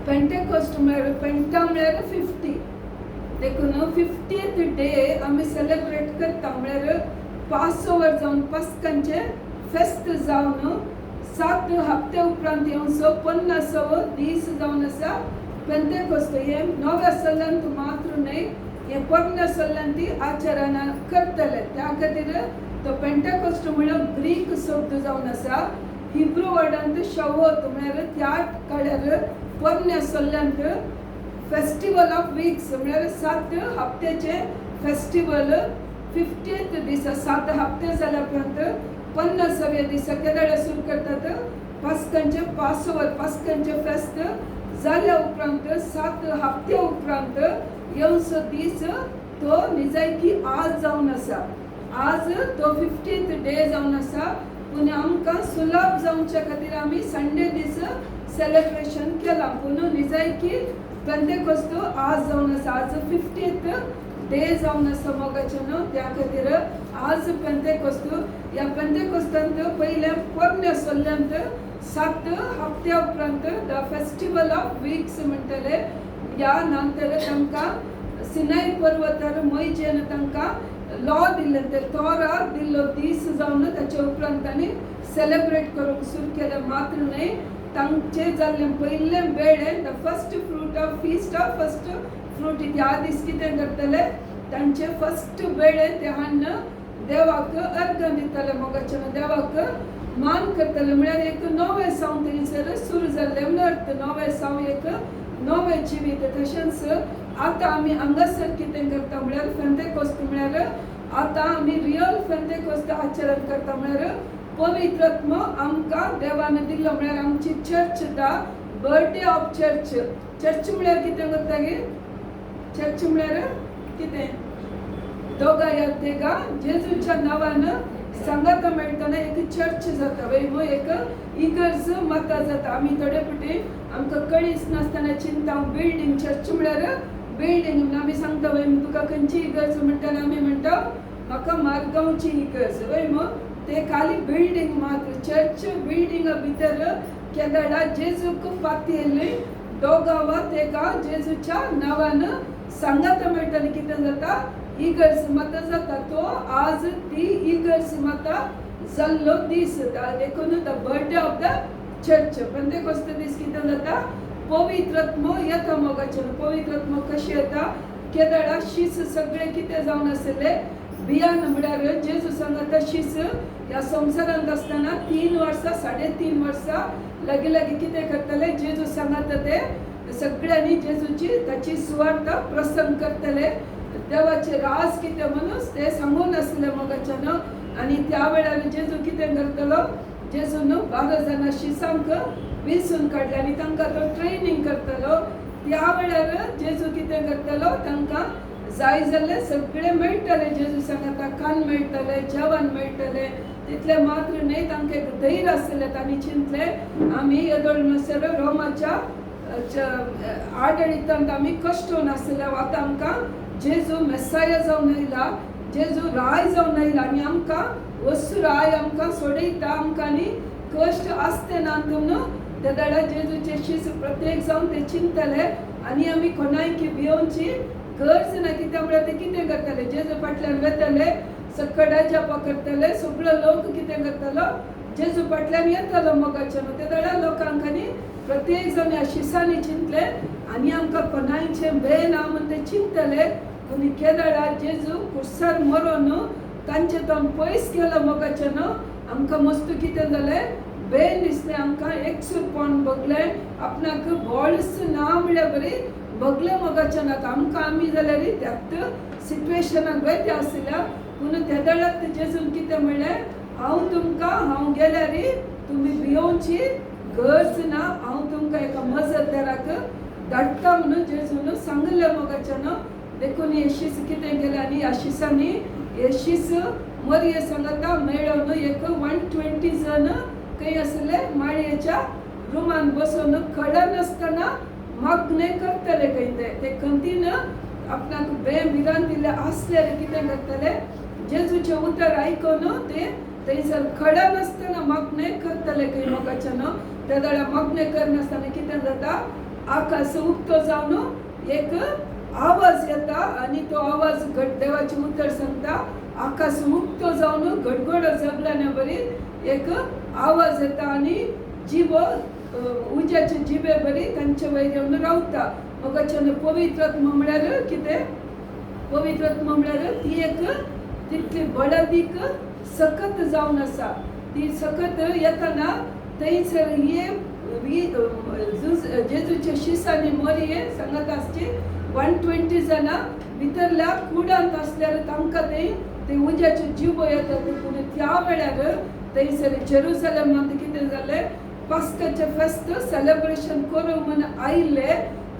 Pentecost म्हळ्यार पेंटा म्हळ्यार 50 देखून 50th डे आमी सेलिब्रेट करता म्हळ्यार पास ओवर जावन पास्कांचे फेस्त जावन 7 हप्ते उपरांत येवचो 50व दीस जावन आसा पेंटेकोस्ट. हे नव्या सल्ल्यांत मात्र न्हय, हे पोरण्या सल्ल्यांत आचरण करतले. त्या खातीर तो पेंटेकोस्ट म्हळ्यार ग्रीक शब्द जावन आसा. हिब्रू वर्डांत शवोत म्हळ्यार त्या काळार पोरण्या सल्ल्यांत फेस्टिवल ऑफ वीक्स म्हळ्यार 7 हप्त्याचे फेस्टिवल 50th दिसा 7 हप्ते जाल्या उपरांत 50व्या दिसा केदाळे सुरू करतात. पास्कांचे पास ओवर पास्कांचे फेस्त जाल्या उपरांत 7 हप्ते उपरांत येवचो दीस तो निजायकी आज जावन आसा. आज तो 50th डे जावन आसा. पूण आमकां सुलभ जावचे खातीर आमी संडे दीस सेलिब्रेशन केला. पूण निजायकी पेंटेकोस्ट आज जावन आसा. आज 50th डे जावन आसा मोगाच्यान. त्या खातीर आज पेंटेकोस्ट. ह्या पेंटेकोस्तांत पयले पोरण्या सल्ल्यांत 7 हप्त्या उपरांत द फेस्टिवल ऑफ वीक्स म्हणटले. ह्या नंतर तांकां सिनाय पर्वतार मोइजेन तांकां लॉ दिल्ले, ते तोरा दिल्लो दीस जावन ताचे उपरांत तांणी सेलिब्रेट करूंक सुरू केलें. मात्र न्हय, तांचे जाल्ले पयले बेळे the first fruit of feast of first fruit ह्या दीस कितें करतले, तांचे फर्स्ट बेळे ते हाडून देवाक अर्घ दितले. मोगाच्यान देवाक मान करतले. म्हळ्यार एक नवे साव थंयसर सुरू जाल्ले म्हळ्यार नवे साव एक नवे जिवीत. तशेंच आतां आमी हांगासर कितें करता म्हळ्यार पेंटेकोस्ट म्हळ्यार आतां आमी रियल पेंटेकोस्ट आचरण करता. म्हळ्यार पवित्र आत्मो आमकां देवान दिल्लो. म्हळ्यार आमची चर्च दा बर्थडे ऑफ चर्च. चर्च म्हळ्यार कितें करता गे? चर्च म्हळ्यार कितें? दोगा या तेगा जेजूच्या नांवान सांगाता मेळटना एक चर्च जाता. वयमो एक इगर्ज माता जाता. आमी थोडे फावटी आमकां कळीच नासतना चिंता बिल्डींग. चर्च म्हळ्यार बिल्डींग म्हणून आमी सांगता वयम तुका खंयची इगर्ज म्हणटना आमी म्हणटा म्हाका मारगांवची इगर्ज. वयमो ते खाली बिल्डींग मात्र. चर्च बिल्डींगा भितर केदाळा जेजूक पातयेली दोगा वा तेगा जेजूच्या नांवान सांगाता मेळटना कितें जाता? इगर्ज माता जाता. तो आज ती इगर्ज माता जाल्लो दीस. देखून the birthday of the church. Pentecost दीस कितें जाता? पवित्र आत्मो येता मोगाच्यान. पवित्र आत्मो कशी येता? केदाळा शीस सगळे कितें जावन आसले बियान म्हळ्यार जेजू सांगता शीस ह्या संवसारांत आसतना 3 वर्सां 3.5 वर्सां लागी लागी कितें करतले? जेजू सांगता ते सगळ्यांनी जेजूची ताची सुवार्थ प्रसंग करतले. देवाचे राज कितें म्हणून ते सांगून आसले मोगाच्यान. आनी त्या वेळार जेजू कितें करतलो? जेजून 12 जाणां शिसांक वेंचून काडले आनी तांकां तो ट्रेनिंग करतलो. त्या वेळार जेजू कितें करतलो? तांकां जाय जाल्ले सगळे मेळटले. जेजू सांगता कान मेळटले, जेवण मेळटले. तितले मात्र न्हय, तांकां एक धैर्य आसलें. तांणी चिंतले आमी येदोळ मसर रोमाच्या आडळितांत आमी कश्टून आसले. आतां आमकां जेजू मेसाया जावन आयला, जेजू राय जावन आयला आनी आमकां वस्तू राय आमकां सोडयता. आमकां आनी कश्ट आसते ना म्हणून त्या दाडा जेजूचे शीस प्रत्येक जावन ते चिंतले. आनी आमी कोणायकी भियोवची गरज ना. कित्याक म्हळ्यार ते कितें करतले? जेजू फाटल्यान वेतले, सकडा जपा करतले. सगळो लोक कितें करतलो? जेजू फाटल्यान येतलो मोगाच्यान. त्या दाडा लोकांक आनी प्रत्येक जण ह्या शिसांनी चिंतले आनी आमकां कोणायचे भंय ना म्हूण ते चिंतले. पूण केदाळा जेजू कुर्सार मरोन तांचे तोंड पयस गेलो मोगाच्यान. आमकां मस्त कितें जालें? बेन दिसलें. आमकां एकसूरपण भोगलें. आपणाक बोळस ना म्हळ्यार बरी भोगलें मोगाच्यान. आतां आमकां आमी जाल्यार त्याच सिट्युएशनाक वयता आसल्या. पूण त्या दाडाक जेजून कितें म्हणलें? हांव गेल्यार तुमी भियोवची गरज ना. हांव तुमकां एका मजतदाराक धाडटा म्हणून जेजून सांगलें मोगाच्यान. देखून हे शीस कितें केलें? आनी ह्या शिसांनी हे शीस मरये सांगता मेळोन एक 120 जण खंय आसले माळयेच्या रुमान बसून कळनासतना मागणे करतले. खंय ते खंतीन आपणाक बिरान दिल्ले आसल्यार कितें करतले? जेजूचे उतर आयकून ते थंयसर कळनासतना मागणे करतले खंय मोगाच्यान. त्या दाडा मागणे करनासतना कितें जाता? आकाश उक्तो जावन एक आवाज येता आणि तो आवाज देवाचे उतर सांगता आकाश उक्तो जावन गडगड जगल्याने बरी एक आवाज येता आणि जीव उज्याचे जिबे बरी त्यांच्या वयर येवन रावता मग पवित्रात्मा म्हळ्यार कितें पवित्रात्मा म्हळ्यार ती एक तितली बळदीक सकत जावन आसा ती सकत येताना थंयसर जेजूचे शिसांनी मरिये सांगत आसचे 120 जाणां भितरल्या कुडांत आसल्यार तांकां ते उज्याचे जिबो येता पूण त्या वेळार थंयसर जेरुसलेमांत कितें जालें पास्काचे फेस्त सेलिब्रेशन करूंक म्हण आयिल्ले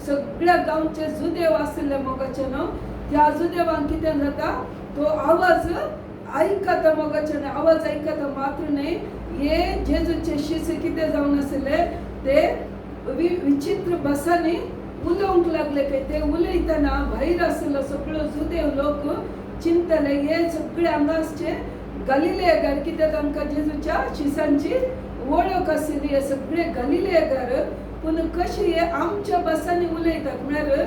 सगळ्या गांवचे जुदेव आसले मोगाचे न्हू त्या जुदेवांक कितें जाता तो आवाज आयकता मोगाचे आवाज आयकता मात्र न्ही हे जेजूचे शिस कितें जावन आसले ते विचित्र भासांनी उलोवंक लागले काय ते उलयतना भायर आसलो सगळो जुदेव लोक चिंतले हे सगळे हांगासचे गलिलेकार कित्याक तांकां जेजूच्या शिसांची वळख आसली हे सगळे गलिलेकार पूण कशे हे आमच्या भासांनी उलयतात म्हळ्यार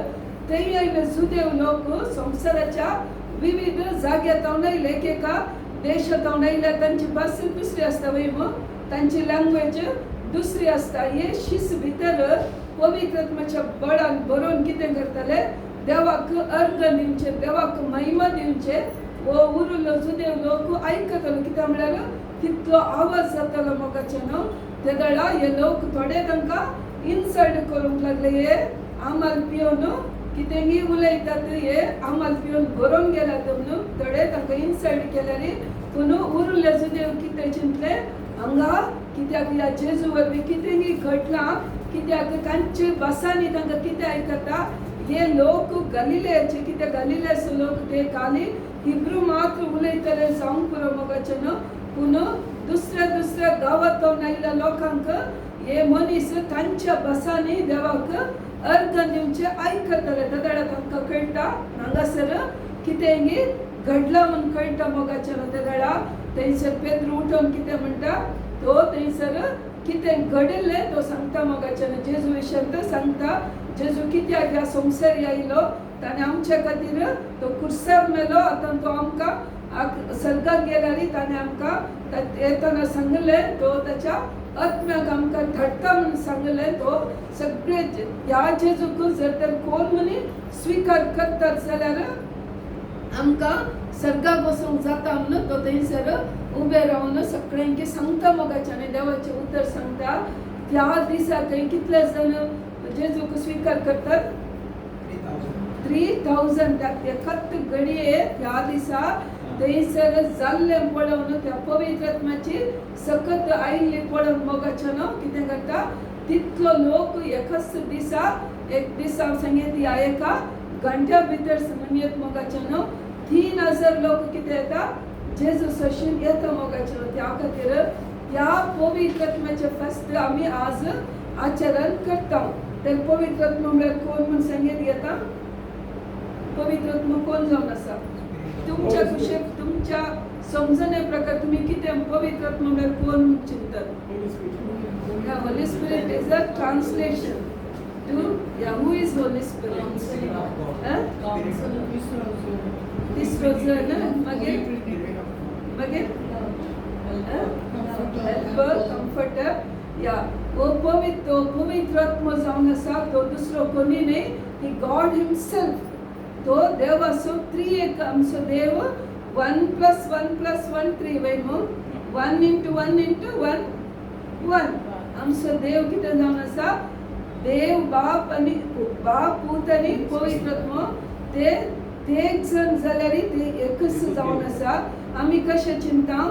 थंय आयले जुदेव लोक संवसाराच्या विविध जाग्यां आयले एकेका देशांत आयल्या तांची भास दुसरी आसता वय तांची लँग्वेज दुसरी आसता हे शिस भितर पवित्र आत्म्याच्या बळान बरोवन कितें करताले देवाक अर्घ दिवचे देवाक महिमा दिवचे वो उरिल्लो जुदेव लोक आयकतालो कित्याक म्हळ्यार तितलो आवाज जातालो मोगाचे न्हू ते दळा हे लोक थोडे तांकां इन्सल्ट करूंक लागले हे आमाल पिवन कितेंय उलयतात हे आमाल पिवन बरोवन गेल्यात म्हणून थोडे तांकां इन्सल्ट केल्यार पूण उरिल्ले जुदेव कितें चिंतले हांगा कित्याक ह्या जेजू वरवीं कितेंय घडलां कित्याक तांचे भासांनी तांकां कितें आयकता हे लोक गलिलेचे कित्याक गलिलेचे लोक ते खाली हिब्रू मात्र उलयतले जावंक पुरो मोगाचे न्हू पूण दुसऱ्या गांवांतून आयिल्ल्या लोकांक हे मनीस तांच्या भासांनी देवाक अर्घ दिवचे आयकतले तेदळा तांकां कळटा हांगासर कितेंय घडलां म्हूण कळटा मोगाचे न्हू तेदळा थंयसर पेद्रू उठोवन कितें म्हणटा तो थंयसर कितें घडिल्लें तो सांगता मोगाचे न्हू जेजू विशयांत सांगता जेजू कित्याक ह्या संवसारी आयलो ताणें आमचे खातीर तो कुर्सार मेलो आतां तो आमकां सर्गाक गेल्यार ताणें आमकां येताना सांगलें तो ताच्या आत्म्याक आमकां धाडटा म्हूण सांगलें तो सगळे ह्या जेजूक जर तर कोण म्हणी स्विकार करतात जाल्यार आमकां सर्गाक वचूंक जाता म्हणून तो थंयसर उबे रावन सगळ्यांक सांगता मोगाचे आनी देवाचें उतर सांगता त्या दिसा थंय कितले जाण जेजूक स्विकार करतात 3000 ते खत घडये ह्या दिसा थंयसर जाल्लें पळोवन त्या पवित्र आत्म्याची सकत आयिल्ली पळोवन मोगाचे न्हू कितें करता तितलो लोक एकच दिसा एक दीस हांव सांगीत ह्या एका घंट्या भितर म्हणयत मोगाचे न्हू 3000 लोक कितें येता जेजू सशीन येता मोगाचे न्हू त्या खातीर ह्या पवित्र आत्म्याचे फेस्त आमी आज आचरण करता तर पवित्र आत्मा म्हळ्यार कोण म्हूण सांगीत येता पवित्र आत्मा कोण जावन आसा तुमच्या कुशेक तुमच्या समजणे प्रकार तुम्ही कितें पवित्र आत्मा म्हळ्यार कोण म्हूण चिंततात Holy Spirit is a translation to who is Holy Spirit तिसरो जण मागीर हेल्पर कम्फर्टर या वो पवित्र आत्मा जावन आसा तो दुसरो कोणी न्ही ही गॉड हिमसेल्फ तो देव असो 3 एक आमचो देव 1 + 1 + 1 3 वय मग 1 × 1 × 1 1 आमचो देव कितें जावन आसा देव बाप आनी बाप पूत आनी पवित्र आत्मा ते एक जण जाल्यार ते एकच जावन आसा आमी कशें चिंता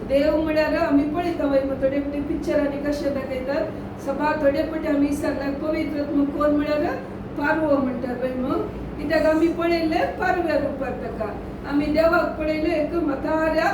देव म्हळ्यार आमी पळयता वय थोडे फावटी पिक्चरांनी कशें दाखयतात सभा थोडे फावटी आमी विचारल्यार पवित्र आत्मा कोण म्हळ्यार पारवो म्हणटात वय मग कित्याक आमी पळयले पारव्या रुपार ताका आमी देवाक पळयले एक म्हाताऱ्या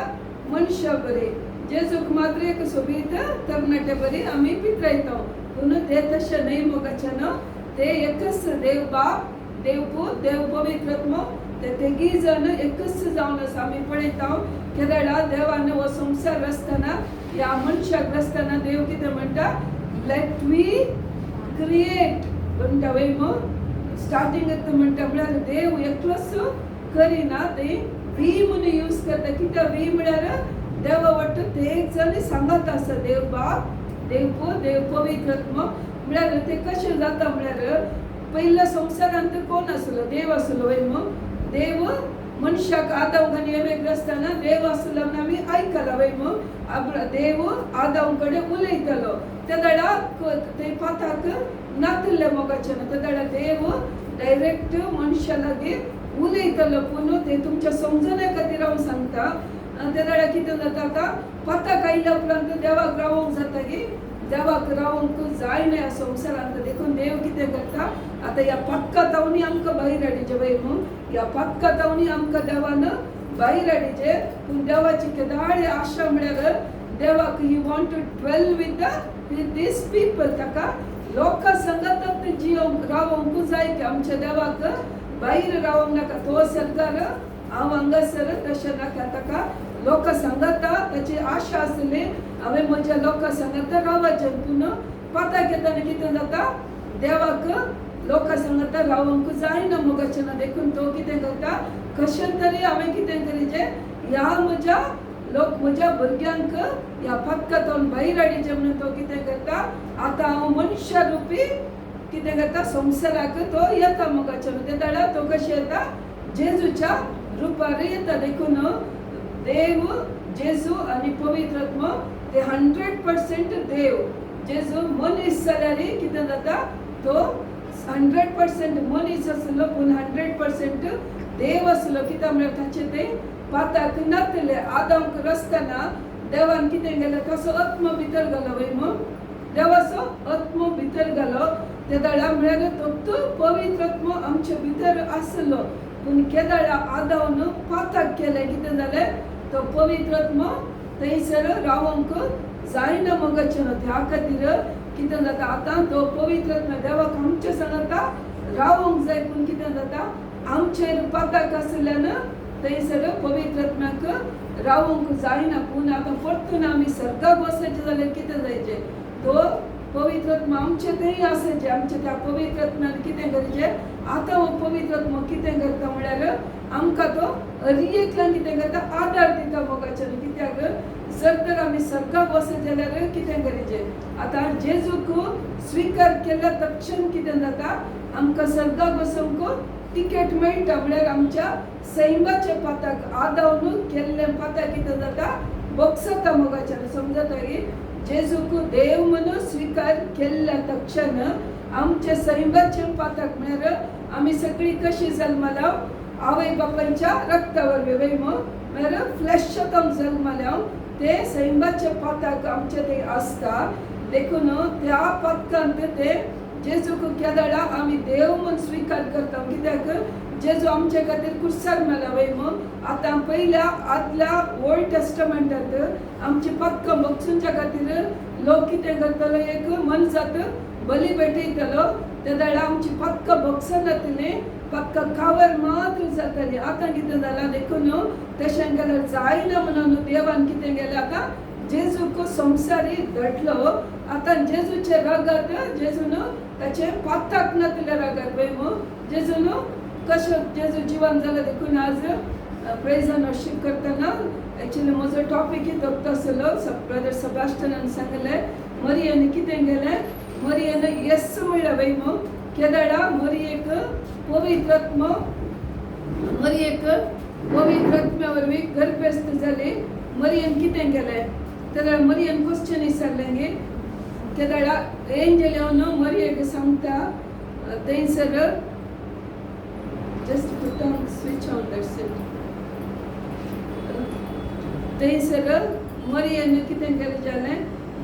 मनशा बरी जेजूक मात्र एक सोबीत तरणाटे बरी आमी पित्रायता पूण ते तशें न्हय मोगाचे न्हू ते एकच देव बाप देव पूत देव पवित्र आत्मा ते तिगी जण एकच जावन आसा आमी पळयता केदळा देवान हो संवसार रचतना ह्या मनशाक रचतना देव कितें म्हणटा लेट वी क्रिएट म्हणटा वय मग स्टार्टिंग म्हणटा म्हळ्यार देव एकलोच करिना ते वी म्हणून यूज करता कित्याक वी म्हळ्यार देवा वाटतं ते एक जण सांगत आसा देव बाप देव पवित्र आत्मा म्हळ्यार ते कशें जाता म्हळ्यार पहिल्या संवसारांत कोण आसलो देव आसलो वय मग देव मनशाक आदाम आनी एवेक आसतना देव आसलो म्हणून आमी आयकलां वय मग देव आदाम कडेन उलयतालो त्या दाडा ते पाताक नातले मोगाच्यान त्या दाडा देव डायरेक्ट मनशा लागीं उलयतालो पूण ते तुमच्या समजण्या खातीर हांव सांगता त्या दाडा कितें जाता आतां पाताक आयल्या उपरांत देवाक रावोंक जाता की देवाक रावोंक जायना ह्या संवसारांत देखून देव कितें करता आतां ह्या पातकातावनी आमकां भायर हाडिचे वय न्हू ह्या पातकातावनी आमकां देवान भायर हाडिचे पूण देवाची केदाळे आशा म्हळ्यार देवाक he want to dwell with this people ताका लोकां संगतच जियोंक रावोंक जाय की आमच्या देवाक भायर रावोंक नाका तो सरकार हांव हांगासर तशें नाका ताका लोकां सांगता ताची आशा आसली हांवें म्हज्या लोकां सांगता रावचें पूण पाताक येताना कितें जाता देवाक लोकां सांगता रावोंक जायना मोगाचें ना देखून तो कितें करता कशें तरी हांवें कितें करीचें ह्या म्हज्या भुरग्यांक ह्या पातकातावन भायर हाडिचें म्हणून तो कितें करता आतां हांव मनशा रुपी कितें करता संवसाराक तो येता मोगाचें ते दाडा तो कशें येता जेजूच्या रुपार येता देखून देव जेजू आनी पवित्र आत्मा ते 100% देव जेजू मनीस जाल्यार कितें जाता तो 100% मनीस आसलो पूण 100% देव आसलो कित्याक म्हळ्यार ताचे ते पाताक नातले आदामक रचतना देवान कितें केलें तसो आत्मा भितर घालो वय मग देवाचो आत्मा भितर घालो त्या दाडा म्हळ्यार तो पवित्र आत्मा आमच्या भितर आसलो पूण केदाळा आदावन पाताक केलें कितें जालें तो पवित्र आत्मा थंयसर रावोंक जायना मोगाचें त्या खातीर कितें जाता आतां तो पवित्र आत्मा देवाक आमचे सांगता रावोंक जाय पूण कितें जाता आमचेर पाताक आसल्यान थंयसर पवित्र आत्म्याक रावोंक जायना पूण आतां परतून आमी सर्गाक वचचें जाल्यार कितें जायचें तो पवित्र आत्मा आमचे थंय आसाचे आमचे त्या पवित्र आत्म्यान कितें करचें आतां हो पवित्र आत्मा कितें करता म्हळ्यार आमकां तो हरएकल्यान कितें करता आदार दिता मोगाच्यान कित्याक जर तर आमी सर्गाक वचत जाल्यार कितें करीचें आतां जेजूक स्विकार केल्या तक्षण कितें जाता आमकां सर्गाक वचूंक तिकेट मेळटा म्हळ्यार आमच्या सैमाच्या पाताक आदावन केल्ले पाताक कितें जाता बक्षता मोगाच्यान समजता की जेजूक देव म्हणून स्विकार केल्ल्या तक्षण आमचे सैमाचे पाताक म्हळ्यार आमी सगळीं कशी जल्मला आवय बापायच्या रक्तावर वय म्हळ्यार फ्लॅशांत जल्मल्या ते सैमाचे पाताक आमचे ते आसता देखून त्या पातकांत ते जेजूक केदाळा आमी देव म्हूण स्विकार करता कित्याक जेजू आमचे खातीर कुर्सार मेला वय मग आतां पयल्या आदल्या ओल्ड टेस्टमेंटांत आमची पक्का बक्षुंच्या खातीर लोक कितें करतालो एक मनजात बली भेटयतालो त्या दाडा आमची पक्का बक्षां जातली पक्का कावर मात्र जाताली आतां कितें जालां देखून तशें केल्यार जायना म्हणून देवान कितें केलें आतां जेजूक संवसारी धाडलो आतां जेजूचे रागात जेजून ताचे पाताक नातल्या रागात वय मग जेजून कशें जेजू जिवन जालें देखून आज प्रेज एंड वर्शिप करतना एक्चुअली म्हजो टॉपीक तो आसलो ब्रदर सेबास्टियनान सांगलें मरियेन कितें केलें मरियेन येस म्हणलें वय मग केदाळा मरियेक पवित्र आत्मा पवित्र आत्म्या वरवीं गर्भस्थ जाली मरियेन कितें केलें तेन्ना मरियेन क्वेश्चन विचारलें गे केदाळा एंजल येवन मरियेक सांगता थंयसर just put on switch on that's it थंयसर मरियेन कितें केलें जालें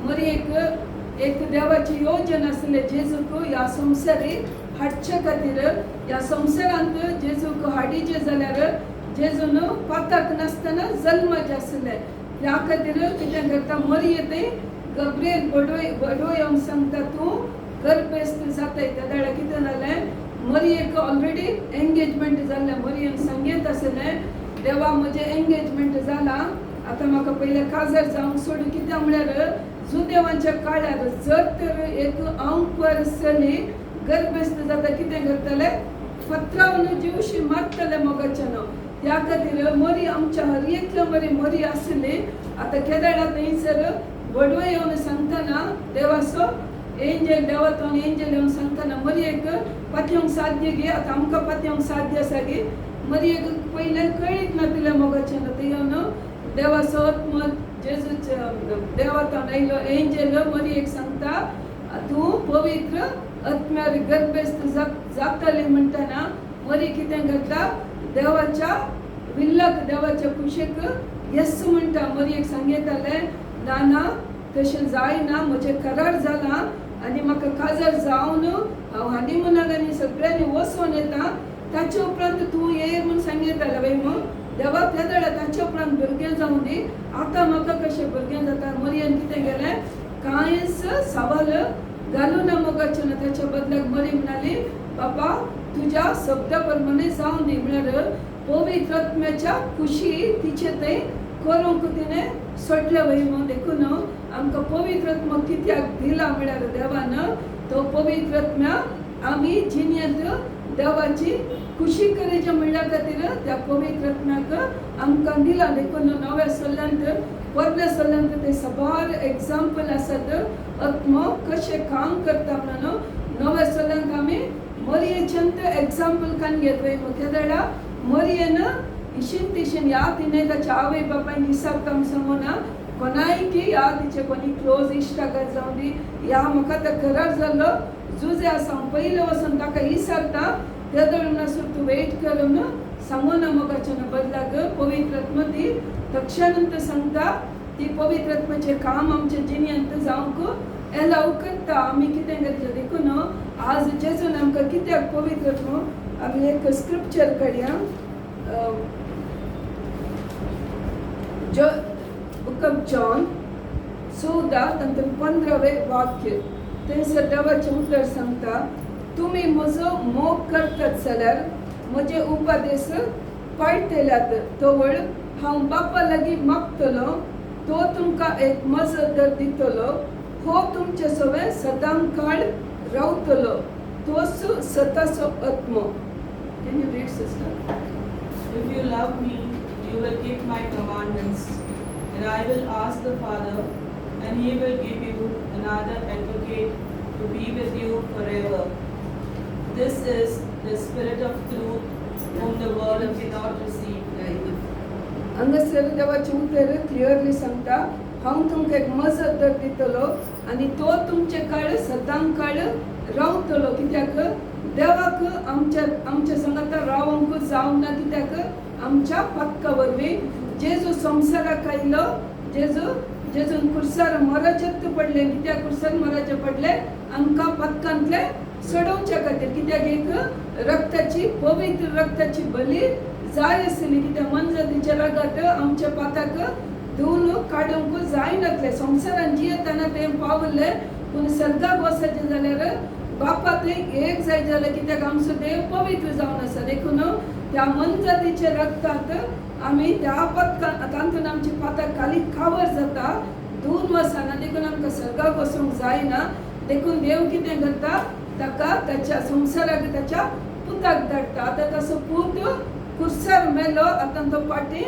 मरियेक एक देवाची योजना आसलें जेजूक ह्या संवसारी हाडचे खातीर ह्या संवसारांत जेजूक हाडिचें जाल्यार जेजून पाताक नासतना जल्माचें आसलें ह्या खातीर कितें करता मरिये तें गब्रिएल बडो येवन सांगता तूं गर्भस्थ जाताय त्या दाडा कितें जालें मरियेक ऑलरेडी एंगेजमेंट जाल्लें मरियेन सांगीत आसलें देवा म्हजें एंगेजमेंट जालां आतां म्हाका पयलें काजार जावंक सोड कित्याक म्हळ्यार जुदेवांच्या काळार जर तर एक अंकवर चली गर्भस्थ जाता कितें करतले पत्रावन जीवशी मारतले मोगाच्यान त्या खातीर मरी आमच्या हर एकल्या मरी आसली आता केदाळा थंयसर वडवय येवन सांगतना देवाचो एंजल देवातून एंजल येवन सांगतना मरयेक पातयेवंक साध्य गे आता आमकां पातयेवंक साध्य आसा गे मरयेक पयलें कळीत नासलें मोगाच्यान ते येवन देवाचो आत्मा जेजूच्या देवातून आयलो एंजल मरयेक सांगता तूं पवित्र आत्म्यार गर्भस्थ जातली म्हणटना मरी कितें करता देवाच्या विल्लाक देवाच्या कुशीक येस म्हणटा मरयेक सांगयताले ना तशें जायना म्हजें करार जाला आनी म्हाका काजार जावन हांव हनीमुनाक आनी सगळ्यांनी वचून येता ताचे उपरांत तूं ये म्हूण सांगयताले बाई मग देवा त्या दाडा ताचे उपरांत भुरगें जावं दी आतां म्हाका कशें भुरगें जाता मरयेन कितें केलें कांयच सवाल घालूना मोगाच्यान ताच्या बदलाक मरी म्हणाली बाबा तुज्या शब्दा प्रमाणे जावं दी म्हळ्यार पवित्र आत्म्याच्या खुशी तिचे थंय करूंक तिणें सोडलें वय मग देखून आमकां पवित्र आत्मा कित्याक दिला म्हळ्यार देवान तो पवित्र आत्म्या आमी जिणेंत देवाची खुशी करचें म्हणल्या खातीर त्या पवित्र आत्म्याक आमकां दिला देखून नव्या सल्ल्यांत परल्या सल्ल्यांत ते सबार एग्जाम्पल आसात आत्मा कशें काम करता म्हणून नव्या सल्ल्यांत आमी मरयेचेंत एग्जाम्पल कान घेतले मग त्या दाडा मरयेन इशिन तिशीन या तिने ताच्या आवय बापायन विचारता समोना कोणायकी या तिचे कोणी क्लोज इश्टागार जावन दी या म्हाका तो करार जाल्लो जुजे आसा पयले वचून ताका विचारता त्या दळून आसून तूं वेट करून सांगूना मोगाच्यान बदलाक पवित्र आत्मा ती तक्षणांत सांगता ती पवित्र आत्म्याचें काम आमच्या जिणेंत जावंक एलाव करता आमी कितें करचें देखून आज जेजून आमकां कित्याक पवित्र आत्मा आमी एक स्क्रिप्चर काडया बुक ऑफ जॉन 14:15 वाक्य थंयसर देवाचें उतर सांगता तुमी म्हजो मोग करतात जाल्यार म्हजे उपदेश पाळटल्यात तवळ हांव बापा लागीं मागतलो तो तुमकां एक मजत दितलो हो तुमचे सवे सदां काळ रावतलो तोच सताचो आत्मा. Can you read, sister? If you love me, you will keep my commandments, and I will ask the Father, and he will give you another advocate to be with you forever. This is the Spirit of truth, whom the world cannot receive. हांगासर देवाचें उतर clearly सांगता हांव तुमकां एक मजत दितलो आनी तो तुमचे काळ सदां काळ रावतलो कित्याक देवाक आमच्या संगत रावंक जावना कित्याक आमच्या पक्का वरवीं जेजू संवसाराक आयलो जेजून कुर्सार मरचें पडलें कित्याक कुर्सार मरचें पडलें आमकां पक्कांतले सोडोवचे खातीर कित्याक एक रक्ताची पवित्र रक्ताची बली जाय आसली कित्याक मनजतीच्या रगत आमच्या पाताक धुवन काडूंक जायनासलें संवसारान जियेतना तें पावलें पूण सर्गाक वचचें जाल्यार बापा थंय एक जाय जाल्यार कित्याक आमचो देव पवित्र जावन आसा देखून त्या मनजातीच्या रक्तांत आमी त्या तातूंत आमची पाताक खाली कावर जाता धुवन वचना देखून आमकां सर्गाक वचूंक जायना देखून देव कितें करता ताका ताच्या संवसाराक ताच्या पुताक धाडटा आतां ताचो पूत कुर्सार मेलो आतां तो पाटी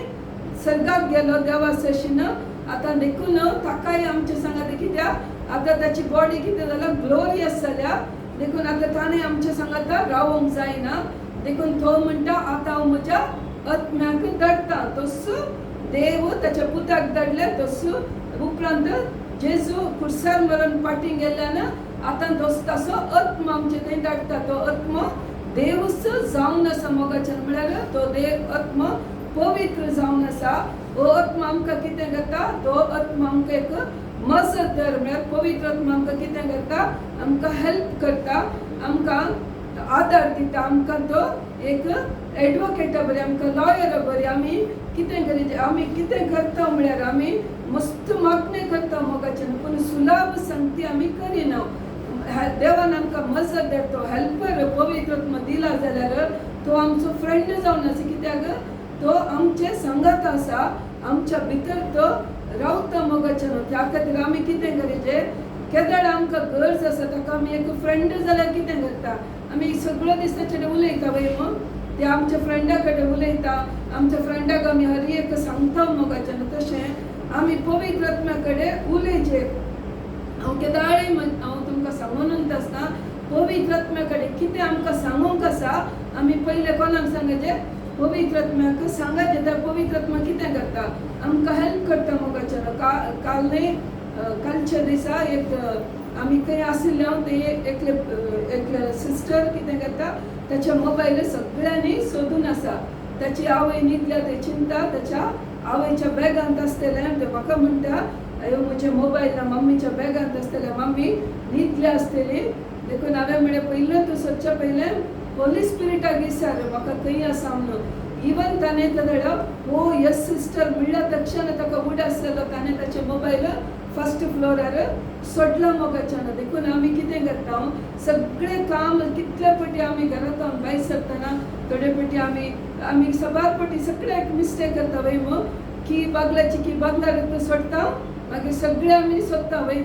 सर्गाक गेलो देवा सशीन आतां देखून ताकाय आमच्या सांगात कित्याक आतां ताची बॉडी कितें जाल्या ग्लोरियस जाल्या देखून आतां ताणें आमच्या सांगात रावोंक जायना देखून तो म्हणटा आतां हांव म्हज्या आत्म्याक धाडटा तस देव ताच्या पुताक धाडले तस उपरांत जेजू कुर्सार मरून पाटी गेल्यान आतां ताचो आत्मा आमचे थंय धाडटा तो आत्मा देवच जावन आसा मोगाच्यान म्हळ्यार तो देव आत्मा पवित्र जावन आसा हो आत्मा आमकां कितें करता तो आत्मा आमकां एक मजतदार म्हळ्यार पवित्र आत्मा आमकां कितें करता आमकां हेल्प करता आमकां आदार दिता आमकां तो एक एडवोकेटा बरी आमकां लॉयरा बरी आमी कितें करी आमी कितें करता म्हळ्यार आमी मस्त मागणी करता मोगाच्यान पूण सुलाभ संगती आमी करिना देवान आमकां मजत धाडटा हेल्पर पवित्र आत्मा दिला जाल्यार तो आमचो फ्रेंड जावन आसा कित्याक तो आमचे संगात आसा आमच्या भितर तो रावता मोगाच्यान त्या खातीर आमी कितें करीचे केदार आमकां गरज आसा ताका आमी एक फ्रेंड जाल्यार कितें करता आमी सगळो दीस ताचे कडेन उलयता वय ते आमच्या फ्रेंडा कडेन उलयता आमच्या फ्रेंडाक आमी हर एक सांगता मोगाचें तशें आमी पवित्र आत्म्या कडेन उलयचे हांव केदारय हांव तुमकां सांगून आसता पवित्र आत्म्या कडेन कितें आमकां सांगूंक आसा आमी पयले कोणाक सांगचे पवित्र आत्म्याक सांगचे तर पवित्र आत्मा कितें करता आमकां हेल्प करता मोगाचें काल न्ही कालच्या दिसा एक आमी खंय आशिल्ले ते एकले सिस्टर कितें करता त्याच्या मोबायल सगळ्यांनी सोदून आसा त्याची आवय न्हिदल्या ते चिंता त्याच्या आवयच्या बॅगांत आसतलें ते म्हाका म्हणटा अयो म्हजे मोबायल ना मम्मीच्या बॅगांत आसतलें मम्मी न्हिदल्या आसतली देखून हांवें म्हणलें पयलें तूं सोदच्या पयलें होली स्पिरिटाक विचार म्हाका खंय आसा म्हणून इवन ताणें तेदो हो यस सिस्टर म्हणल्या तक्षण ताका उड आसलेलो ताणें ताचे मोबायल फर्स्ट फ्लोरार सोडला मोगाच्यान देखून आमी कितें करता सगळें काम कितले फावटी आमी घरांत भायर सरतना थोडे फावटी आमी सबार फावटी सगळ्याक मिस्टेक करता वय की बागलाची की बागलार सोडता मागीर सगळे आमी सोदता वय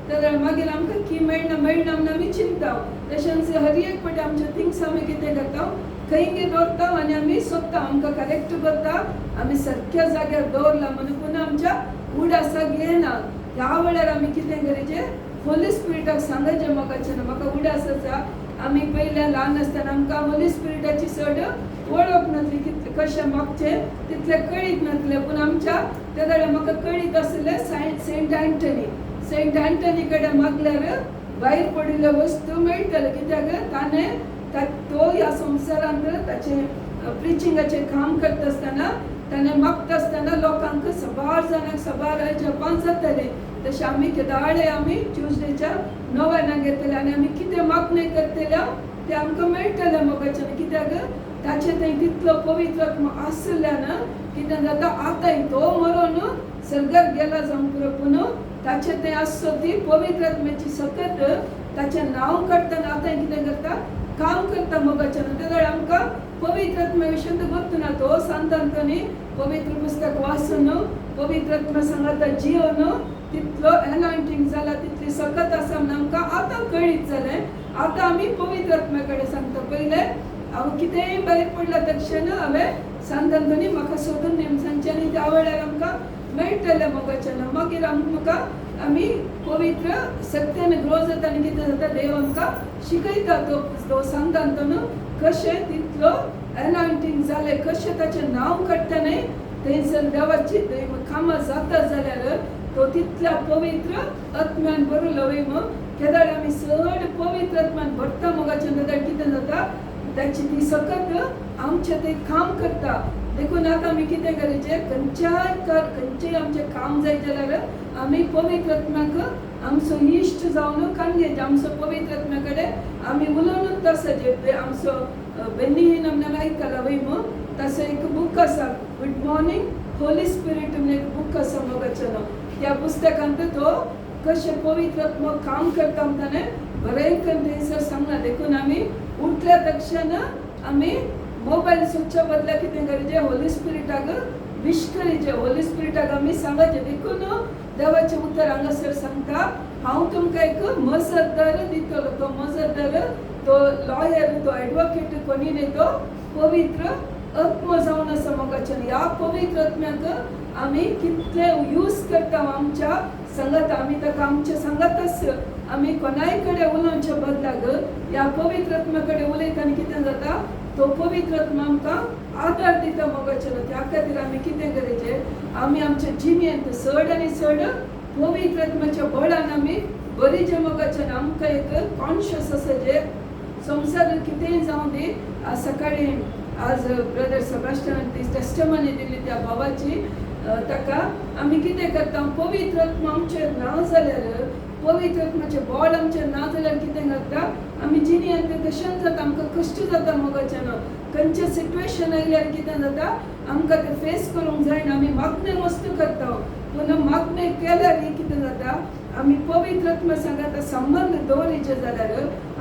तर मागीर आमकां की मेळना म्हणून आमी चिंता तशेंच हर एक फावटी आमचे थिंग्स आमी कितें करता खंय दवरता आनी आमी सोदता आमकां करेक्ट करता आमी सारक्या जाग्यार दवरला म्हणून पुन्हा आमच्या उडासाक येना ह्या वेळार आमी कितें करचें होली स्पिरिटाक सांगचें म्हाका उडास आसा आमी पयलें ल्हान आसतना आमकां होली स्पिरिटाची चड वळख नासली कितलें कशें मागचें तितलें कळीत नासलें पूण आमच्या त्या वेळार म्हाका कळीत आसलें सेंट अँटनी कडेन मागल्यार भायर पडिल्ल्यो वस्तू मेळटल्यो कित्याक ताणें तो ह्या संवसारांत ताचें प्रिचिंगाचें काम करता आसतना ताणें मागता आसतना लोकांक सबार जाणांक सबार जपान जातलें तशें आमी केदाळे आमी ट्युजडेच्या 9 घेतले आनी आमी कितें मागणे करतले तें आमकां मेळटलें मोगाचें कित्याक ताचे थंय तितलो पवित्र आत्मा आसल्यान कितें जाता आतां तो मरून सर्गाक गेला जावं पुरो पूण ताचे थंय आसचो ती पवित्र आत्म्याची सकत ताचें नांव काडटना आतां कितें करता काम करता मोगाचें तेदोळ आमकां पवित्र आत्म्या विशीं गोत्तुना तो सांतांतनी पवित्र पुस्तक वाचून पवित्र आत्मा सांगता जियोन तितलो एनॉयंटिंग जाला तितली सकत आसा म्हणून आमकां आतां कळीत जालें आतां आमी पवित्र आत्म्या कडेन सांगता पयलें हांव कितेंय भायर पडला तक्षण हांवें सांतांतनी म्हाका सोदून नेमसांचें आनी त्या वेळार आमकां मेळटलें मोगाचें मागीर आमकां आमी पवित्र सत्यान ग्रो जाता आनी कितें जाता देव आमकां शिकयता तो सांतांतन कशें तितलो एनॉयंटिंग जालें कशें ताचें नांव काडटा न्हय थंयसर देवाची कामां जाता जाल्यार तो तितल्या पवित्र आत्म्यान भरलो वय केदार आमी चड पवित्र आत्म्यान भरता मोगाचें जाल्यार कितें जाता ताची ती सकत आमचें तें काम करता देखून आतां आमी कितें करचें खंयचेय आमचें काम जाय जाल्यार आमी पवित्र आत्म्याक आमचो इश्ट जावन काणयेचें आमचो पवित्र आत्म्या कडेन आमी उलोवनूच आसाचें आमचो बेनीहीन आमकां आयकला वय तसो एक बूक आसा गुड मॉर्निंग होली स्पिरीट म्हणून एक बूक आसा मोगाचें त्या पुस्तकांत तो कशें पवित्र आत्मा काम करता ताणें बरें करून थंयसर सांगला देखून आमी उठल्या तक्षण आमी मोबायल स्विच बदला कितें करचें होली स्पिरिटाक विश करचें होली स्पिरिटाक आमी सांगचें देखून देवाचें उतर हांगासर सांगता हांव तुमकां एक मजतदार दितलो तो मजतदार तो लॉयर तो एडवोकेट कोणी न्ही तो पवित्र आत्मा जावन आसा मोगाचें ह्या पवित्र आत्म्याक आमी कितले यूज करता आमच्या संगत आमी ताका आमच्या संगतच आमी कोणाय कडेन उलोवचे बदलाक ह्या पवित्र आत्म्या कडेन उलयतना कितें जाता तो पवित्र आत्मा आमकां आदार दिता मोगाचें त्या खातीर आमी कितें करचें आमी आमच्या जिणेंत चड आनी चड पवित्र आत्म्याच्या बळान आमी बरीचें मोगाचें आमकां एक कॉन्शियस आसाचें संवसार कितेंय जावं दी सकाळी आज ब्रदर सेबास्टियन ती टेस्टमनी दिली त्या भावाची ताका आमी कितें करता पवित्र आत्मा आमचेर ना जाल्यार पवित्र आत्म्याचें बळ आमचेर ना जाल्यार कितें करता आमी जिणेंत कशें जाता आमकां कश्ट जाता मोगाचें खंयचें सिट्युएशन आयल्यार कितें जाता आमकां तें फेस करूंक जायना आमी मागणें वस्तू करता पूण मागणें केल्यार कितें जाता आमी पवित्र आत्मा सांगता संबंद दवरिचे जाल्यार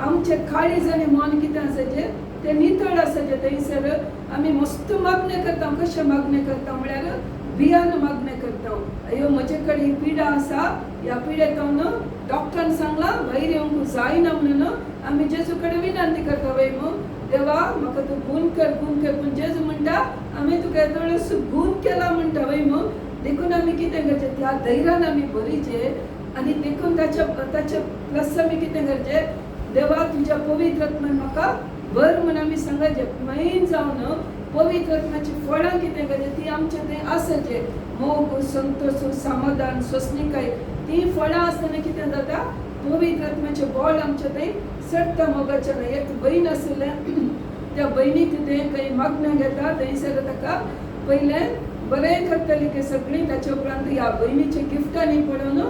आमचें काळीज आनी मन कितें आसाचें तें नितळ आसाचें थंयसर आमी मस्त मागणें करता कशें मागणें करता म्हळ्यार भियान मागणें करता अयो म्हजे कडेन ही पिडा आसा ह्या पिडेतावन डॉक्टरान सांगला भायर येवंक जायना म्हणून आमी जेजू कडेन विनंती करता वय देवा म्हाका तूं गूण कर पूण जेजू म्हणटा आमी तुका येदो वेळेस गूण केला म्हणटा वय देखून आमी कितें करचें त्या धैर्यान आमी भरिचे आनी देखून ताचे प्लस आमी कितें करचें देवा तुज्या पवित्र आत्म्यान म्हाका भर म्हणून आमी सांगचें मैन जावन पवित्र आत्म्याची फळां कितें करचें ती आमचे थंय आसचे मोग संतोष समाधान सोंसणीकाय ती फळां आसतना कितें जाता पवित्र आत्म्याचें बळ आमचे थंय सट्टा मोगाचें एक बहीण आसलें त्या भयणीक कितें खंय मागणें घेता थंयसर ताका पयलें बरें करतली की सगळीं ताचे उपरांत ह्या भयणीचे गिफ्टांनी पळोवन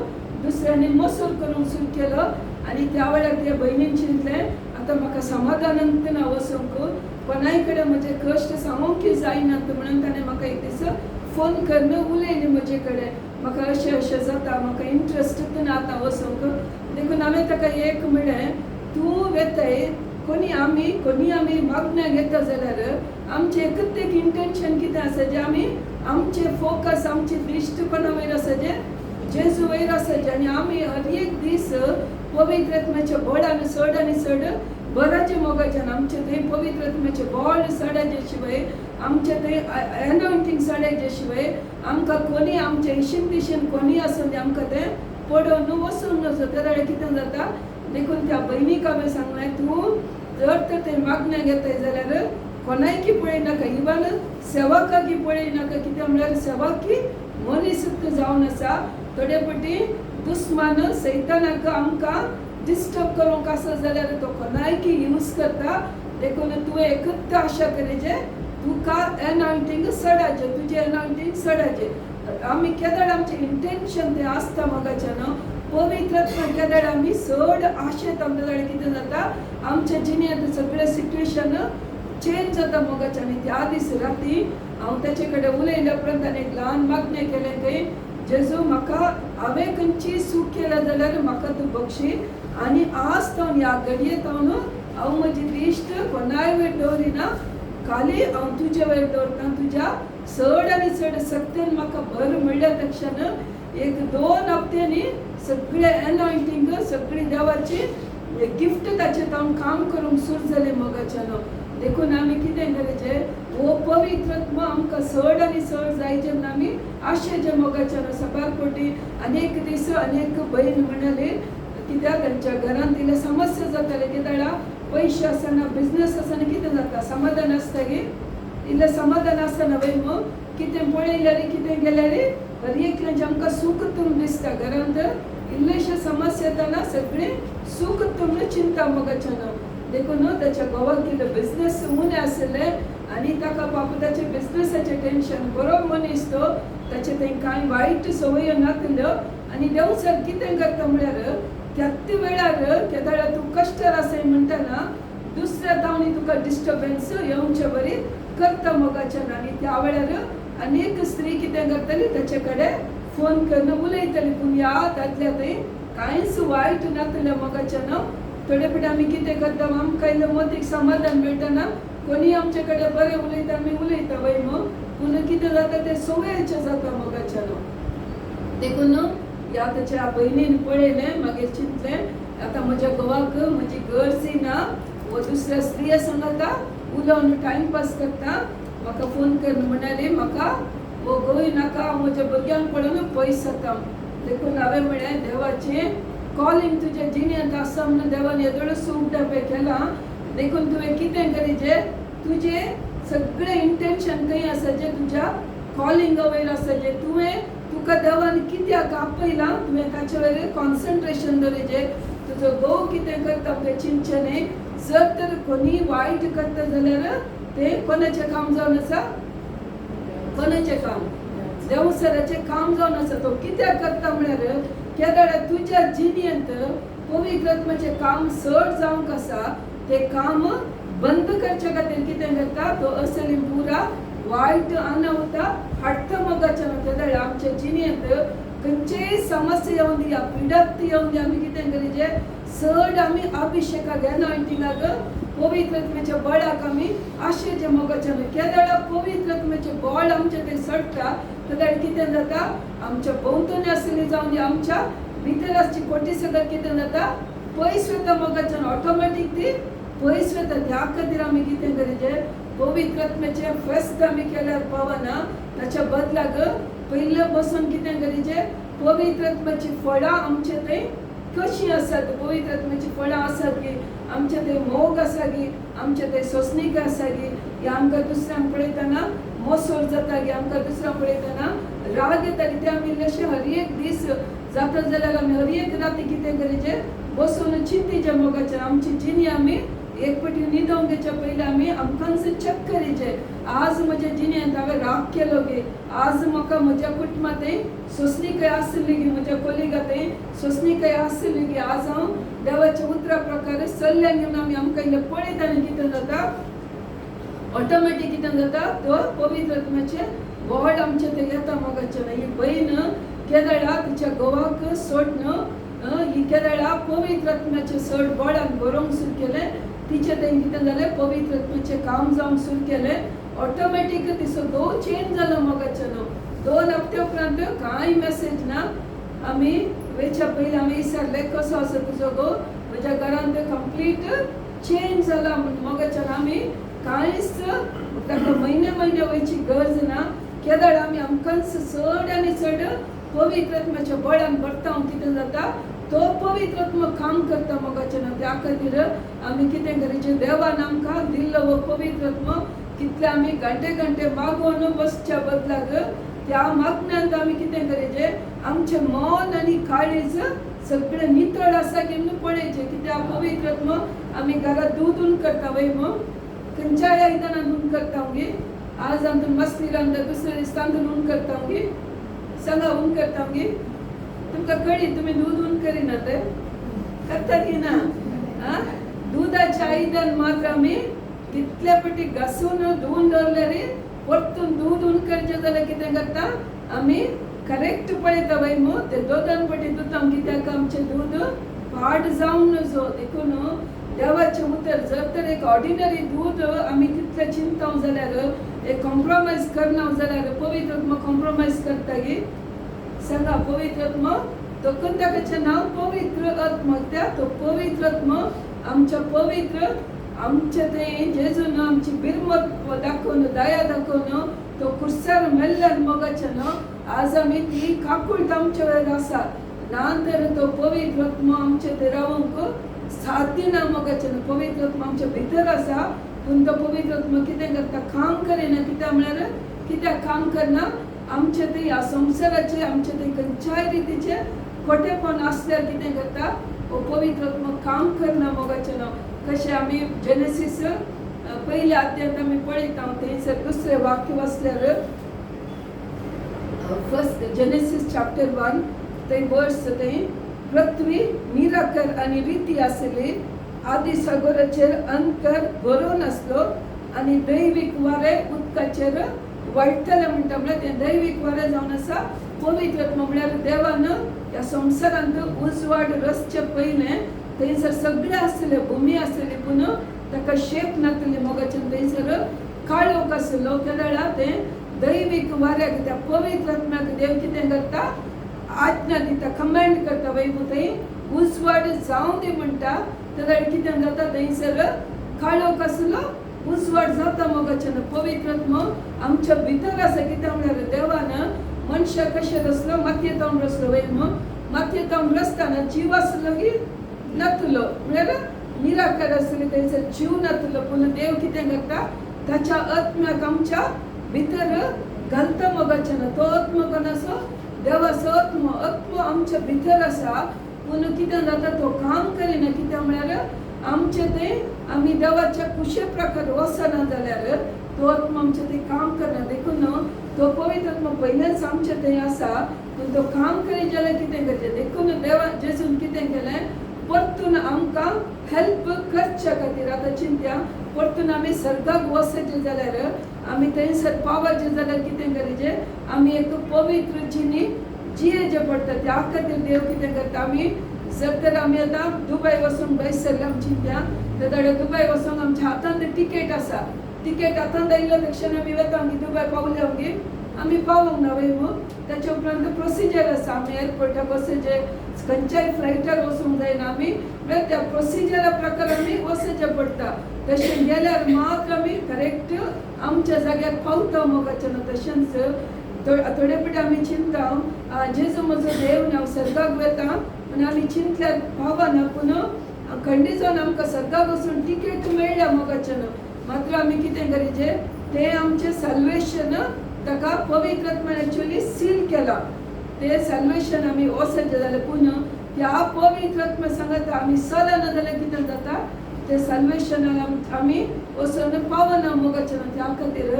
दुसऱ्यांनी मसूर करूंक सुरू केलो आनी त्या वेळार त्या भयणीन चिंतलें आतां म्हाका समाधानांत ना वचूंक कोणाय कडेन म्हजे कश्ट सांगूंक जायनात म्हणून ताणें म्हाका एक दीस फोन करून उलयली म्हजे कडेन म्हाका अशें जाता म्हाका इंट्रस्ट ना आतां वचूंक देखून हांवें ताका एक म्हणलें तूं वेतय कोणी आमी मागण्या घेता जाल्यार आमचें एकच एक इंटेंशन कितें आसा जें आमी आमचें फोकस आमची दृश्ट कोणा वयर आसा जें जेजू वयर आसाचे आनी आमी हर एक दीस पवित्र आत्म्याच्या बळान चड आनी चड बराच्या मोगाच्यान आमचे थंय पवित्र आत्म्याचे बळ चडाचे शिवाय आमचे थंय एनॉयंटींग चडायचे शिवाय आमकां कोणी आमचे इशीन दिशेन कोणी आसून तें आमकां तें पडोवन वचूंक नजो त्या वेळार कितें जाता देखून त्या भयणीक हांवें सांगलें तूं जर तर ते मागण्या घेताय जाल्यार कोणायकी पळयनाका इवन सेवकाकी पळयनाका कित्याक म्हळ्यार सेवकी मनीस जावन आसा थोडे फावटी दुस्मान सैतानाक आमकां डिस्टर्ब करूंक आसा जाल्यार तो कोणायकी यूज करता देखून तुवें एकच आशा करेचें तुका एनॉयंटींग चडाचें तुजें एनॉयंटींग चडाचें आमी केदार आमचें इंटेंशन तें आसता मोगाच्यान पवित्र आत्मा केदार आमी चड आशेत आमच्या जाल्यार कितें जाता आमच्या जिणेंत सगळें सिट्युएशन चेंज जाता मोगाचें आनी त्या दीस राती हांव ताचे कडेन उलयल्या उपरांत ताणें एक ल्हान मागणें केलें खंय जेजू म्हाका हांवें खंयची चूक केल्या जाल्यार म्हाका तूं बक्षी आनी आज तावन ह्या घडयेंत हांव म्हजी दिश्ट कोणाय वयर दवरिना खाली हांव तुजे वयर दवरता तुज्या चड आनी चड सक्तेन म्हाका भर म्हणल्या तक्षण एक 2 हप्त्यांनी सगळे एनॉयंटींग सगळी देवाची गिफ्ट ताचेर हांव काम करूंक सुरू जालें मोगाच्यान देखून आमी कितें करचें हो पवित्र आत्मा आमकां चड आनी चड जायचे म्हूण आमी आशेचे मोगाच्यान सकाळ पोटी अनेक दीस अनेक भयण म्हणले कित्याक तांच्या घरांत इल्ले समस्या जाताले कित्याक पयशे आसना बिजनेस आसना कितें जाता समाधान आसता गे इल्लें समाधान आसना वय कितें पळयल्यार कितें गेल्यार हर एकल्याचें आमकां सूख तुम दिसता घरांत इल्लेशे समस्या येताना सगळें सूख तुम चिंता मोगाच्यान देखून ताच्या घोवाक इल्लो बिजनेस उणें आसलें आनी ताका बाबा ताचे बिजनेसाचें टेंशन बरो मनीस तो ताचे थंय कांय वायट संवयो नासल्यो आनी देव सर कितें करता म्हळ्यार त्याच वेळार केदार तूं कश्टार आसाय म्हणटना दुसऱ्या दावणी तुका डिस्टर्बन्स येवचे बरी करता मोगाच्यान आनी त्या वेळार अनेक स्त्री कितें करतली ताचे कडेन फोन करून उलयतली पूण ह्या दादल्या थंय कांयच वायट नासलें मोगाच्यान थोडे फावटी आमी कितें करता आमकां इल्लें मदीक समाधान मेळटना कोणी आमचे कडेन बरें उलयता आमी उलयता वय पूण कितें जाता तें सवयेचें जाता मोगाच्यान देखून ह्या ताच्या भयणीन पळयलें मागीर चिंतलें आतां म्हज्या घोवाक म्हजी गरज ना वो दुसऱ्या स्त्रिया सांगता उलोवन टायमपास करता म्हाका फोन करून म्हणाली म्हाका वो गोंय नाका हांव म्हज्या भुरग्यांक पळोवन पयस जाता देखून हांवें म्हळें देवाचें कॉलिंग तुज्या जिणेंत आसा म्हणून देवान येदोळो सूख डबे केला देखून तुवें कितें करीचें तुजें सगळें इंटेंशन खंय आसा जें तुज्या कॉलिंगा वयर आसा जें तुका देवान कित्याक आपयलां तुवें ताचे वयर कॉन्सन्ट्रेशन दवरचें तुजो घोव कितें करता तें चिंतचें जर तर कोणी वायट करता जाल्यार तें कोणाचें काम जावन आसा कोणाचें काम देवसराचें काम जावन आसा तो कित्याक करता म्हळ्यार केदार तुज्या जिणेंत पवित्र आत्म्याचें काम चड जावंक आसा तें काम बंद करचे खातीर कितें करता तो असली पुरा वायट अनवता हाडटा मोगाच्यान केदार आमच्या जिणेंत खंयचेय समस्या येवन दी पिडात येवन दी आमी कितें करीचें चड आमी अभिषेकाक एनॉयंटींगाक पवित्र आत्म्याच्या बळाक आमी आशेचे मोगाच्यान केदार पवित्र आत्म्याचें बळ आमचे थंय सडटा केदार कितें जाता आमच्या भोंवतणी आसली जावन दी आमच्या भितर आसची खोटी सगळं कितें जाता पयस वता मोगाच्यान ऑटोमॅटीक ती पयस वता. त्या खातीर आमी कितें करूचें पवित्र आत्म्याचे फेस्त आमी केल्यार पावना. ताच्या बदलाक पयलें बसून कितें करूचें पवित्र आत्म्याची फळां आमचे थंय कशी आसात. पवित्र आत्म्याची फळां आसात की आमचे थंय मोग आसा की आमचे थंय सोंसणीक आसा की हे आमकां दुसऱ्यांक पळयतना मोसोर जाता की आमकां दुसऱ्यांक पळयतना राग येता की ते आमी इल्लेशे हर एक दीस जाता जाल्यार आमी हर एक राती कितें करूचें बसून चिंतीचें मोगाचें. आमची जिणी आमी एक फावटी न्हिदोंक घेवच्या पयलीं आमी आमकांच चॅक करीचें आज म्हज्या जिणेंत हांवें राग केलो गे, आज म्हाका म्हज्या कुटुंबांत सोंसणीकय आसली गी, म्हज्या कोलिगांत सोंसणीकय आसली गी. आज हांव देवाच्या उतरा प्रकार सल्ल्यान घेवन आमी आमकां इल्लें पळयता आनी कितें जाता ऑटोमॅटीक कितें जाता तो पवित्र आत्म्याचें व्हड आमचे थंय येता मोगाचें. ही बहीण केदळा तिच्या घोवाक सोडन ही केदळा पवित्र आत्म्याचें सोड गोडान बरोवंक सुरू केलें. तिचे थंय कितें जालें पवित्र आत्म्याचें काम जावंक सुरू केलें. ऑटोमॅटीक तिचो घोव चेंज जालो मोगाचें. 2 हप्ते उपरांत कांय मेसेज ना. आमी वेच्या पयलीं आमी विचारलें कसो आसा तुजो घोव. म्हज्या घरांत कंप्लीट चेंज जाला मोगाचें. आमी कांयच ताका म्हयने वयची गरज ना. केदळ आमी आमकांच चड आनी चड पवित्र आत्म्याच्या बळान भरता. कितें जाता तो पवित्र आत्मा काम करता मोगाचें. त्या खातीर आमी कितें करूचें देवान आमकां दिल्लो हो पवित्र आत्मा कितले आमी घंटे मागोवन बसच्या बदलाक त्या मागण्यांत आमी कितें करूचें आमचें मन आनी काळीज सगळें नितळ आसा की म्हणून पळयचें. कित्याक पवित्र आत्मा आमी घरांत दूद करता वय खंयच्याय आयदनान उन करता गे. आज आमकां मस्ती रांदता दुसरे दीस तांदूळ उन करता गे. सांगा उन करता गे. तुमकां कळ्ळी तुमी दूद उन करिनात करता की ना. दुधाचें आयदन मात्र आमी कितले फावटी घासून धुवन दवरल्यार परतून दूद उन करचें जाल्यार कितें करता आमी करेक्ट पळयता वय ते 2 फावटी धुता. कित्याक आमचें दूद पाड जावंक नजो. देखून देवाचें उतर जर तर एक ऑर्डिनरी दूद आमी कितले चिंताव जाल्यार एक कॉम्प्रोमायज करना जाल्यार पवित्र आत्मा कॉम्प्रोमायज करता गे. सांगा पवित्र आत्मा तो ताचें नांव पवित्र आत्मा. त्या तो पवित्र आत्मा आमच्या पवित्र आमचे थंय जेजून आमची बिरमत दाखोवन दया दाखोवन तो कुर्सार मेल्ल्यान मोगाचें आज आमी ती काकूळट आमचे वयर आसा. ना तर तो पवित्र आत्मा आमचे थंय रावंक साध्य ना मोगाचें. पवित्र आत्मा आमच्या भितर आसा पूण तो पवित्र आत्मा कितें करता काम करिना. कित्याक म्हळ्यार कित्याक काम करना आमचे थंय ह्या संवसाराचे आमचे थंय खंयच्याय रितीचे खोटेपण आसल्यार कितें करता हो पवित्र आत्मा काम करना मोगाचें. कशें आमी जेनेसीस पयल्या अध्यायांत आमी पळयता थंयसर दुसरें वाक्य वाचल्यार फर्स्ट जेनेसीस चॅप्टर 1 थंय वर्स थंय पृथ्वी निराकर आनी रिती आसली. आदी सागराचेर अंकर बरोवन आसलो आनी दैवीक वारें उदकाचेर वळटलें म्हणटा. म्हळ्यार तें दैवीक वारें जावन आसा. पवित्र आत्मा म्हळ्यार देवान ह्या संवसारांत उजवाड रचचे पयलें थंयसर सगळें आसलें भुमी आसली पूण ताका शेप नासली मोगाचें. थंयसर काळोख आसलो. केदळा तें दैवीक वाऱ्याक त्या पवित्र आत्म्याक देव कितें करता आज्ञा दिता कमेंड करता वय थंय उजवाड जावं दी म्हणटा. तेदळ कितें जाता थंयसर काळोख आसलो उजवाड जाता मोगाचें. पवित्र आत्मा आमच्या भितर आसा. कित्याक म्हळ्यार देवान मनशा कशें रचलो मातयेंत रचलो वय मातयेंत रचतना जीव आसलो की नातलो म्हळ्यार निराकार आसली थंयसर जीव नातलो. पूण देव कितें करता ताच्या आत्म्याक आमच्या भितर घालता मोगाचें. तो आत्मा कोणाचो देवाचो आत्मा. आत्मा आमच्या भितर आसा पूण कितें जाता तो काम करिना. कित्याक म्हळ्यार आमचे थंय आमी देवाच्या कुशे प्रकार वचना जाल्यार तो आत्मा आमचे थंय काम करना. देखून तो पवित्र आत्मा पयलेंच आमचे थंय आसा पूण तो काम करीत जाल्यार कितें करचें. देखून देवा जेजून कितें केलें परतून आमकां हेल्प करच्या खातीर. आतां चिंत्या परतून आमी सर्गाक वचचें जाल्यार आमी थंयसर पावचें जाल्यार कितें करचें आमी एक पवित्र जिणी जियेचें पडटा. त्या खातीर देव कितें करता आमी जर तर आमी आतां दुबय वचूंक बैसरले आमची चिंत्या तेदळे दुबय वचूंक आमच्या हातांत टिकेट आसा. टिकेट हातांत आयिल्ल्या तक्षण आमी वता की दुबय पावले आमगे आमी पावूंक ना वयमू त्याच्या उपरांत प्रोसिजर आसा आमी एअरपोर्टाक वचचे खंयच्याय फ्लायटार वचूंक जायना आमी म्हळ्यार त्या प्रोसिजरा प्रकार आमी वचचें पडटा तशें गेल्यार मात्र आमी करेक्ट आमच्या जाग्यार पावता मोगाचें ना तशेंच थोडे फावटी आमी चिंतता जेजू म्हजो देव न्ही हांव सर्गाक वता आनी आमी चिंतल्यार पावना पूण खंडी जावन आमकां सर्गाक वचून टिकेट मेळ्ळ्या मोगाचें ना मात्र आमी कितें करीचें तें आमचें सल्वेशन ताका पवित्र आत्म्यान एक्चुअली सील केला ते सल्वेशन आमी वचचें जाल्यार पूण त्या पवित्र आत्म्या सांगता आमी चलना जाल्यार कितें जाता ते सल्वेशनाक आमी वचून पावना मोगाचें ना त्या खातीर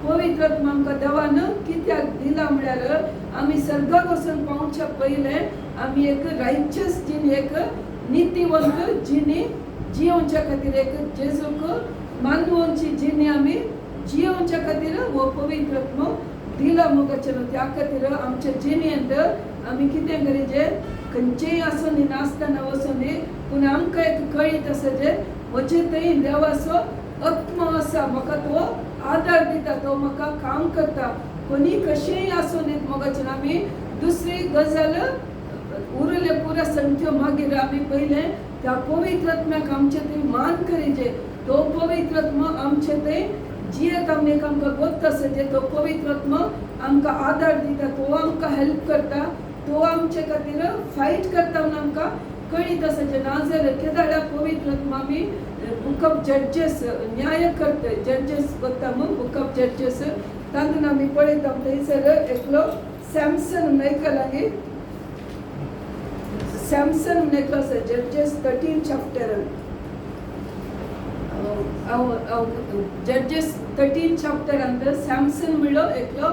पवित्र आत्मा आमकां देवान कित्याक दिला म्हळ्यार आमी सर्गाक वचून पावच्या पयलें आमी एक रायचस जीण एक नितीवंत जिणी जियोवच्या खातीर एक जेजूक मानवची जिणी आमी जियोवच्या खातीर हो पवित्र आत्मा दिला मोगाचें ना त्या खातीर आमच्या जिणेंत आमी कितें करीचें खंयचेय आसूं न्ही नासतना वचून न्ही पूण आमकां एक कळीत आसा जे म्हजे थंय देवाचो आत्मा आसा म्हाका तो आदार दिता तो म्हाका काम करता कोणी कशेंय आसूं न्ही मोगाचें ना आमी दुसरी गजाल उरले पुरा संख्य मागीर आमी पयलें त्या पवित्र आत्म्याक आमचे थंय मान करीचे तो पवित्र आत्मा आमचे थंय जियेत आमकां गोत आसा जे तो पवित्र आत्मा आमकां आदार दिता तो आमकां हेल्प करता तो आमचे खातीर फायट करता म्हणून आमकां कळीत आसा जे नाजाल्यार केदार पवित्र आत्मा आमी बुक ऑफ जड्जेस न्याय करता जड्जेस कोत्ता म्हूण बुक ऑफ जड्जेस तातूंत आमी पळयता थंयसर एकलो सॅमसन मेकलांगी सॅमसन म्हणून एकलो आसा जड्जेस 13 चॅप्टरान जड्जेस 13 चॅप्टरान सॅमसन म्हणलो एकलो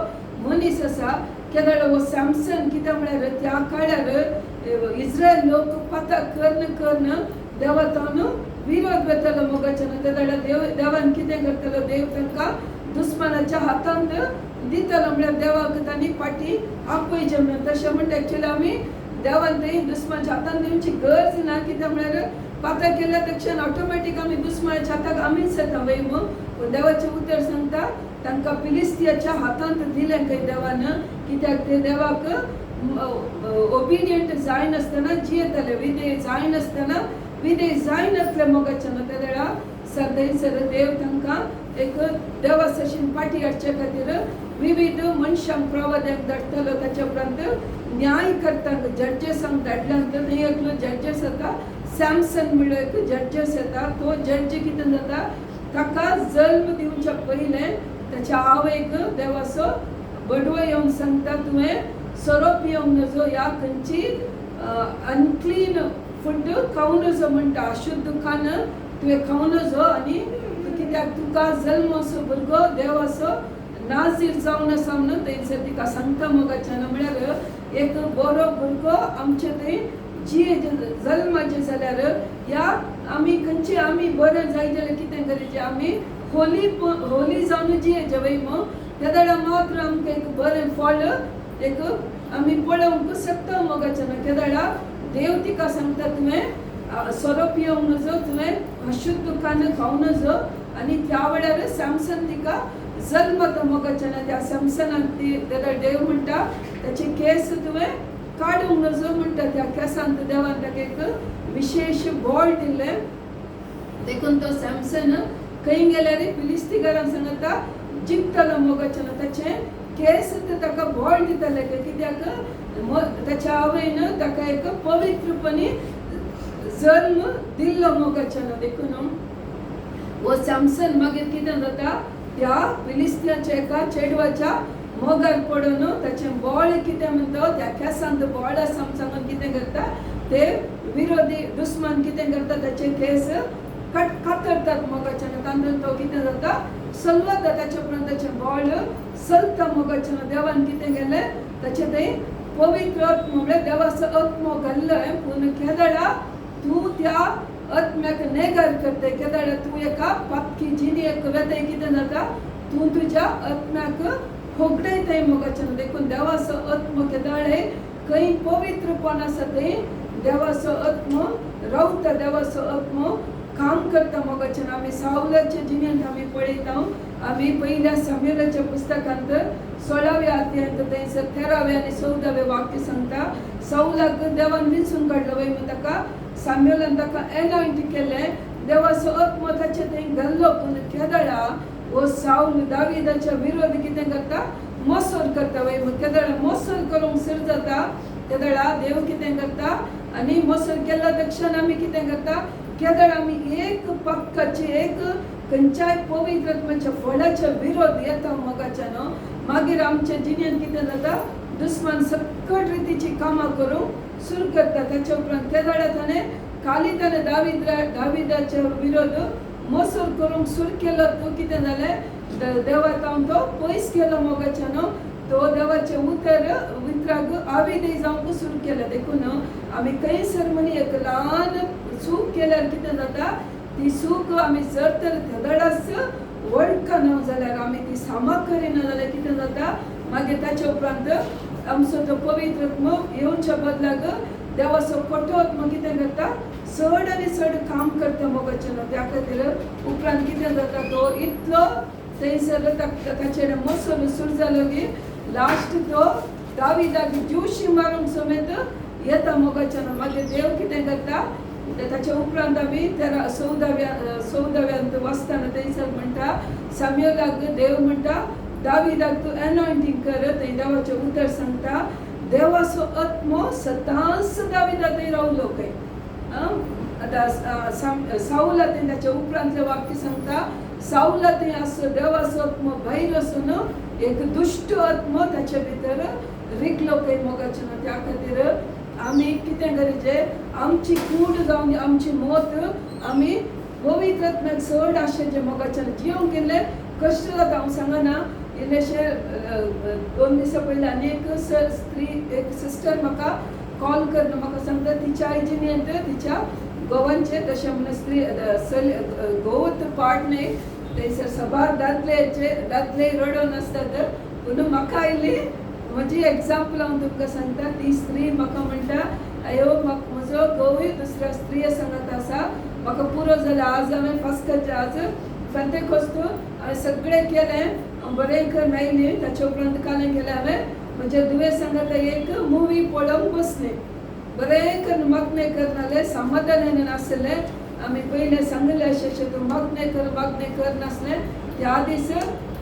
मनीस आसा केदार हो सॅमसन कितें म्हळ्यार त्या काळार इस्रायल लोक पता कर्ण देवातान विरोध करतालो मोगाचें ना त्या देवान कितें करतालो देव तांकां दुस्मानाच्या हातांत दितालो म्हळ्यार देवाक तांणी फाटी आपयचें म्हणून तशें म्हणटा एक्चुअली आमी देवान थंय दुस्मानाच्या हातांत दिवची गरज ना कित्याक म्हळ्यार पाता केल्या तक्षण ऑटोमॅटीक आमी दुस्मानाच्या हाताक आमीच येता वयमू पूण देवाचें उतर सांगता तांकां फिलिस्तियाच्या हातांत दिलें खंय देवान कित्याक ते देवाक ओबिडियंट जायनासतना जियेताले विधेय जायनासतना विधेय जायनासले मोगाचें ना त्या वेळा थंयसर देव तांकां एक देवा सशीन फाटी हाडचे खातीर विविध मनशांक प्रवाद्यांक धाडटलो ताच्या उपरांत न्याय करतांक जड्जेसांक धाडल्यानंतर थंय एकलो जड्जेस येता सॅमसन म्हणलो एक जड्जेस येता तो जड्ज कितें जाता ताका जल्म दिवच्या पयलें त्याच्या आवयक देवाचो बडवो येवन सांगता तुवें सोरो पिवंक नजो ह्या खंयची अनक्लीन फूड खावं नजो म्हणटा अशुद्ध खाण तुवें खावं नजो आनी कित्याक तुका जल्म असो भुरगो देवाचो नाजीर जावन आसा म्हणून थंयसर तिका सांगता मोगाचें ना म्हळ्यार एक बरो भुरगो आमचे थंय जिये जल्माचे जाल्यार ह्या आमी खंयचे आमी बरें जाय जाल्यार कितें करीचें आमी होली जावन जियेचें वयमू त्या वेळा मात्र आमकां एक बरें फळ एक आमी पळोवंक शकता मोगाचें ना त्या वेळा देव तिका सांगता तुवें सोरो पिवंक नजो तुवें अशुद्ध खाण खावं नजो आनी त्या वेळार सॅमसन तिका जल्मता मोगाचें ना त्या सॅमसनाक ती जाल्यार देव म्हणटा ताचे केस तुवें काडूंक नजो म्हणटा त्या केसांत देवान ताका एक विशेष बळ दिल्लें देखून तो सॅमसन खंय गेल्यार फिलिस्तीकारांक सांगता जिखतलो मोगाचें ना ताचे केस ताका बळ दिताले कित्याक ताच्या आवयन ताका एक पवित्रपणी जल्म दिल्लो मोगाचें ना देखून हो सॅमसन मागीर कितें जाता त्या फिलिस्तियाच्या एका चेडवाच्या मोगार पडून ताचें बळ कितें म्हणटा त्या केसांत बळ आसा सांगून कितें करता ते विरोधी दुस्मान कितें करता ताचे केस कातरतात मोगाचें ना तांदूळ तो कितें जाता चलवता ताचे उपरांत ताचें बळ चलता मोगाचें ना देवान कितें केलें ताचे थंय पवित्र आत्मा म्हळ्यार देवाचो आत्मा घाल्लोय पूण केदारा तूं त्या आत्म्याक नेगार करता केदारा तूं एका पातकी जिणेक वेताय कितें जाता तूं तुज्या आत्म्याक होगडयताय मोगाचें ना देखून देवाचो आत्मा केदाळे खंय पवित्रपण आसा थंय देवाचो आत्मा रावता देवाचो आत्मा काम करता मोगाच्यान आमी सावलाच्या जिणेंत आमी पळयता आमी पहिल्या सामुएलाच्या पुस्तकांत 16व्या अध्यायांत थंयसर 13वें आनी 14वें वाक्य सांगता साऊलाक देवान विंचून काडलो वय म्हण ताका सामुएलान ताका एनॉयंट केलें देवाचो आत्मो ताचे थंय घाल्लो पूण केदळा वो साऊल दाविदाच्या विरोध कितें करता मोसोर करता वय केदळा मोसोर करूंक सुरू जाता केदळा देव कितें करता आनी मोसोर केल्या तक्षण आमी कितें करता केदळ आमी एक पक्काचे एक खंयच्याय पवित्र आत्म्याच्या फळाच्या विरोध येता मोगाच्यान मागीर आमच्या जिणेंत कितें जाता दुस्मान सकट रितीची कामां करूंक सुरू करता ताच्या उपरांत केदळा ताणें काली ताणें दाविदाच्या विरोध मोसोर करूंक सुरू केलो तो कितें जालें देवातावन तो पयस केलो मोगाच्यान तो देवाचे उतराक आविदय जावंक सुरू केलें देखून आमी खंयसर म्हणी एक ल्हान चूक केल्यार कितें जाता ती चूक आमी जर तर केदळाच वळखना जाल्यार आमी ती सामाक करिना जाल्यार कितें जाता मागीर ताच्या उपरांत आमचो तो पवित्र आत्मो येवच्या बदलाक देवाचो खोटो आत्मो कितें करता चड आनी चड काम करता मोगाच्यान त्या खातीर उपरांत कितें जाता तो इतलो थंयसर ताचेर मोसोर सुरू जालो की लास्ट तो दाविदाक जीवशी मारूंक समेत येता मोगाच्यान मागीर देव कितें करता ताच्या उपरांत आमी 14व्यांत वाचताना थंयसर म्हणटा सामुएलाक देव म्हणटा दाविदाक तूं एनॉयंटींग कर थंय देवाचें उतर सांगता देवाचो आत्मो सदांच दाविदा थंय रावलो खंय आतां साऊला थंय ताच्या उपरांतलें वाक्य सांगता साऊला थंय आसलो देवाचो आत्मो भायर वचून एक दुश्ट आत्मो ताचे भितर रिगलो खंय मोगाच्यान त्या खातीर आमी कितें गरजेचें आमची कूड जावन आमची मोत आमी पवित्र आत्म्याक चड आशेचे मोगाच्यान जियोंक गेले कश्ट जाता हांव सांगना इल्लेशे 2 दिसा पयलीं आनी एक सिस्टर म्हाका कॉल करता म्हाका सांगता तिच्या जिणेंत तिच्या गोवांचे तशें म्हणून स्त्री गोवत पार्ट न्ही थंयसर सबार दादले रडोन आसतात पूण म्हाका आयली म्हजी एग्जाम्पल हांव तुमकां सांगता ती स्त्री म्हाका म्हणटा अयो म्हजो घोवूय दुसऱ्या स्त्रिये सांगत आसा म्हाका पुरो जाला आज हांवें फस्टाचे आज पेंतेकोस्त हांवें सगळें केलें बरें करून आयली ताचे उपरांत कालें केलें हांवें म्हज्या दुयेंसांक आतां एक मुवी पळोवंक बसलें बरें करून मग्न करनासलें समाधानान आसलें आमी पयलें सांगलें अशें तूं मग्न कर नासलें त्या दीस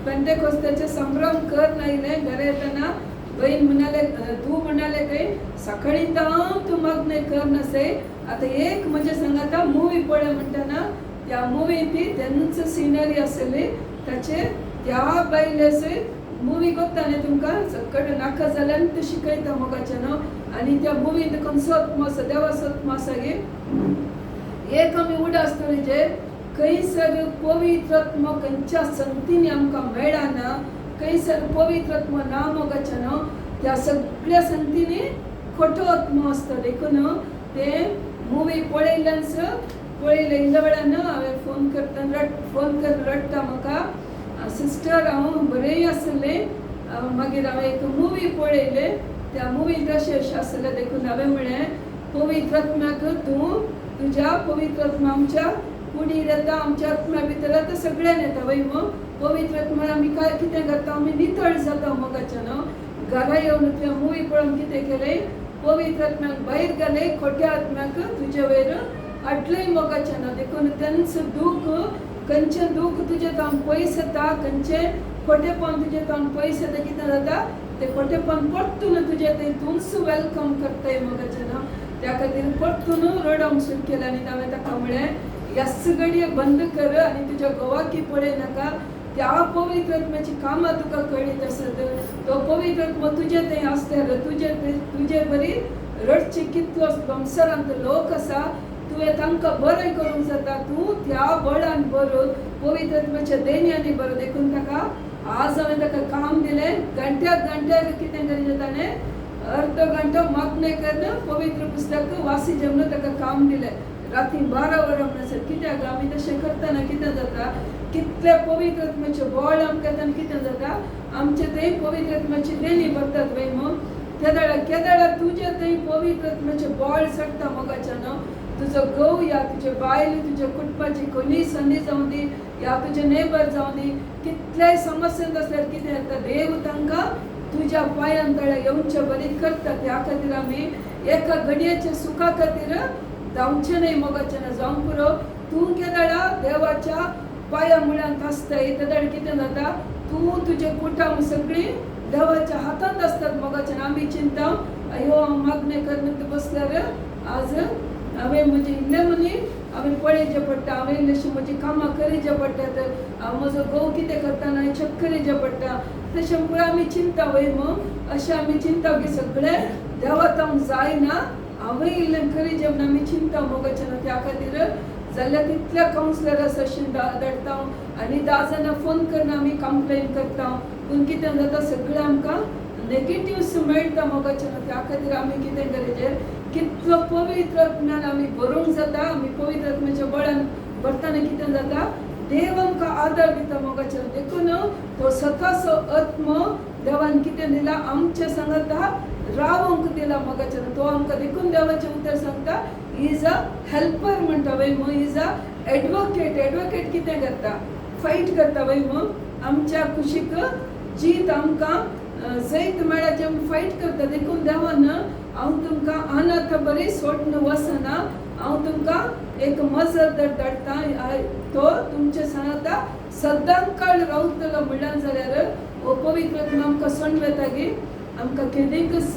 पेंतेकोस्ताचें संभ्रम कर आयलें घरा येतना बहीण म्हणाले तू म्हणाले काय सकाळी तूं मग्न कर नसे आता एक म्हणजे सांगाता मुवी पळय म्हणटाना त्या मुवींत तेंच सिनरी आसली ताचे त्या बायलेस मुवी कोत्ता न्ही तुमकां सकट नाका जाल्यार तूं शिकयता मोगाच्यान आनी त्या मुवींत खंयचो आत्मो आसा देवाचो आत्मो आसा गे एक आमी उड आसतली जे खंयसर पवित्र आत्मो खंयच्या संतींनी आमकां मेळना खंयसर पवित्र आत्मो ना मोगाच्यान त्या सगळ्या संतींनी खोटो आत्मो आसता देखून ते मुवी पळयले इल्ल्या वेळान हांवें फोन करून रडटा म्हाका सिस्टर हांव बरें आसलें मागीर हांवें एक मुवी पळयले त्या मुवींत अशें आसलें देखून हांवें म्हळें पवित्र आत्म्याक तूं तुज्या पवित्र आत्मा आमच्या कुडीर येता आमच्या आत्म्या भितर येता सगळ्यान येता वय मग पवित्र आत्मा आमी काय कितें करता आमी नितळ जाता मोगाच्यान घरा येवन तुवें मुवी पळोवन कितें केलें पवित्र आत्म्याक भायर घाले खोट्या आत्म्याक तुजे वयर हाडलय मोगाच्यान देखून तेंच दूख खंयचें दूख तुजे तावन पयस येता खंयचें खोटेपण तुजे तावन पयस येता कितें जाता तें खोटेपण परतून तुजे तेतूनच वेलकम करताय मोगाच्यान त्या खातीर परतून रडोंक सुरू केलें आनी हांवें ताका म्हळें ह्या सगळी बंद कर आनी तुज्या घोवाकी पळय नाका त्या पवित्र आत्म्याची कामां तुका कळीत आसत तो पवित्र आत्मो तुजे थंय आसल्यार तुजे बरी रडची कितलो संवसारांत लोक आसा तुवें तांकां बरें करूंक जाता तूं त्या बळान बरो पवित्र आत्म्याच्या देणयांनी बरो देखून ताका आज हांवें ताका काम दिलें घंट्याक कितें करी ताणें अर्ध घंटो मग्न करून पवित्र पुस्तक वासी जेवण ताका काम दिलें राती 12 वरां म्हणसर कित्याक आमी तशें करतना कितें जाता कितले पवित्र आत्म्याचे बळ आमकां तेन्ना कितें जाता आमचे थंय पवित्र आत्म्याची देणी भरतात वय मग केदळा तुजे थंय पवित्र आत्म्याचे बळ चडटा मोगाच्यान तुजो घोव या तुजे बायल तुज्या कुटुंबाची कोणी संदी जावं दी या तुजे नेबर जावं दी कितल्याय समस्येंत आसल्यार कितें जाता देव तांकां तुज्या पांयां तळे येवचे बरी करता. त्या खातीर आमी एका घडयेच्या सुखा खातीर धांवचे न्हय मोगाचें ना. जावं पुरो तूं केदाळा देवाच्या पांया मुळांत आसताय तेदाळ कितें जाता तूं तुजे कुटुंब सगळीं देवाच्या हातांत आसतात मोगाचें. आमी चिंता अयो हांव मागणे करनीत बसल्यार आज हांवें म्हजें इल्लें मनी हांवें पळयचें पडटा, हांवें इल्लींशीं म्हजीं कामां करीचें पडटात, हांव म्हजो घोव कितें करता हांवें चॅक करीचें पडटा. तशें पुरो आमी चिंता वय अशें आमी चिंता की सगळें देवात हांव जायना हांवें इल्लें करीचें म्हूण आमी चिंता मोगाचें ना. त्या खातीर जाल्यार तितल्या कावन्सिलर्स अशें धाडटा आनी 10 जाणां फोन करून आमी कंप्लेन करता. पूण कितें जाता सगळें आमकां नेगेटिव्स मेळटा मोगाचें ना. त्या खातीर आमी कितें करूचें कितलो पवित्र आत्म्यान आमी भरूंक जाता. आमी पवित्र आत्म्याच्या बळान भरतना कितें जाता देव आमकां आदार दिता मोगाचें ना. देखून तो स्वताचो आत्मो देवान कितें दिला आमच्या सांगाता रावंक दिला मोगाचें ना. तो आमकां देखून देवाचें उतर सांगता इज अ हेल्पर म्हणटा वय इज अ एडवोकेट. एडवोकेट कितें करता फायट करता वय आमच्या कुशीक जीत आमकां जैत मेळाचें आमी फायट करता. देखून देवान हांव तुमकां अनाथ बरी सोडून वचना. हांव तुमकां एक मजर धाडटा तो तुमचे सांगता सदां काळ रावतलो म्हणल्यार जाल्यार हो पवित्र आत्मा आमकां सोडवेता गे आमकां केदीकच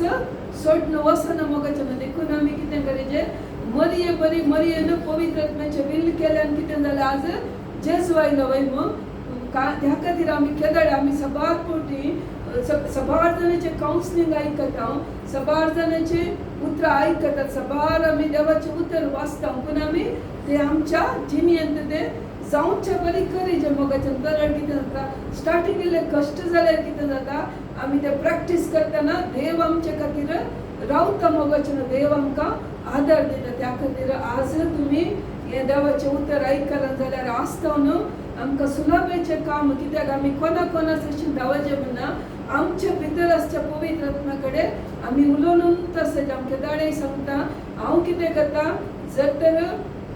सोडून वचना मोगाचें ना. देखून आमी कितें करूचें मरये बरी मरयेन पवित्र आत्म्याचें विल्ल केल्यान कितें जालें आज जेजू आयलो वय त्या खातीर आमी केदाळे आमी सबार फावटी सबार जाणांचे कावन्सिलींग आयकता, सबार जाणांचे उतरां आयकतात, सबार आमी देवाचें उतर वाचता. पूण आमी ते आमच्या जिणेंत ते जावचे बरी करीचें मोगाचें. जाल्यार कितें जाता स्टार्टींग इल्लें कश्ट जाल्यार कितें जाता आमी ते प्रॅक्टीस करतना देव आमचे खातीर रावता मोगाचें ना. देव आमकां आदार दिता. त्या खातीर आज तुमी हें देवाचें उतर आयकलां जाल्यार आसता आमकां सुलभेचें काम कित्याक आमी कोणाच अशें धांवचें म्हणना. आमच्या भितर आसच्या पवित्र आत्म्या कडेन आमी उलोवनूच आसता. आमच्या दाडे सांगता हांव कितें करता जर तर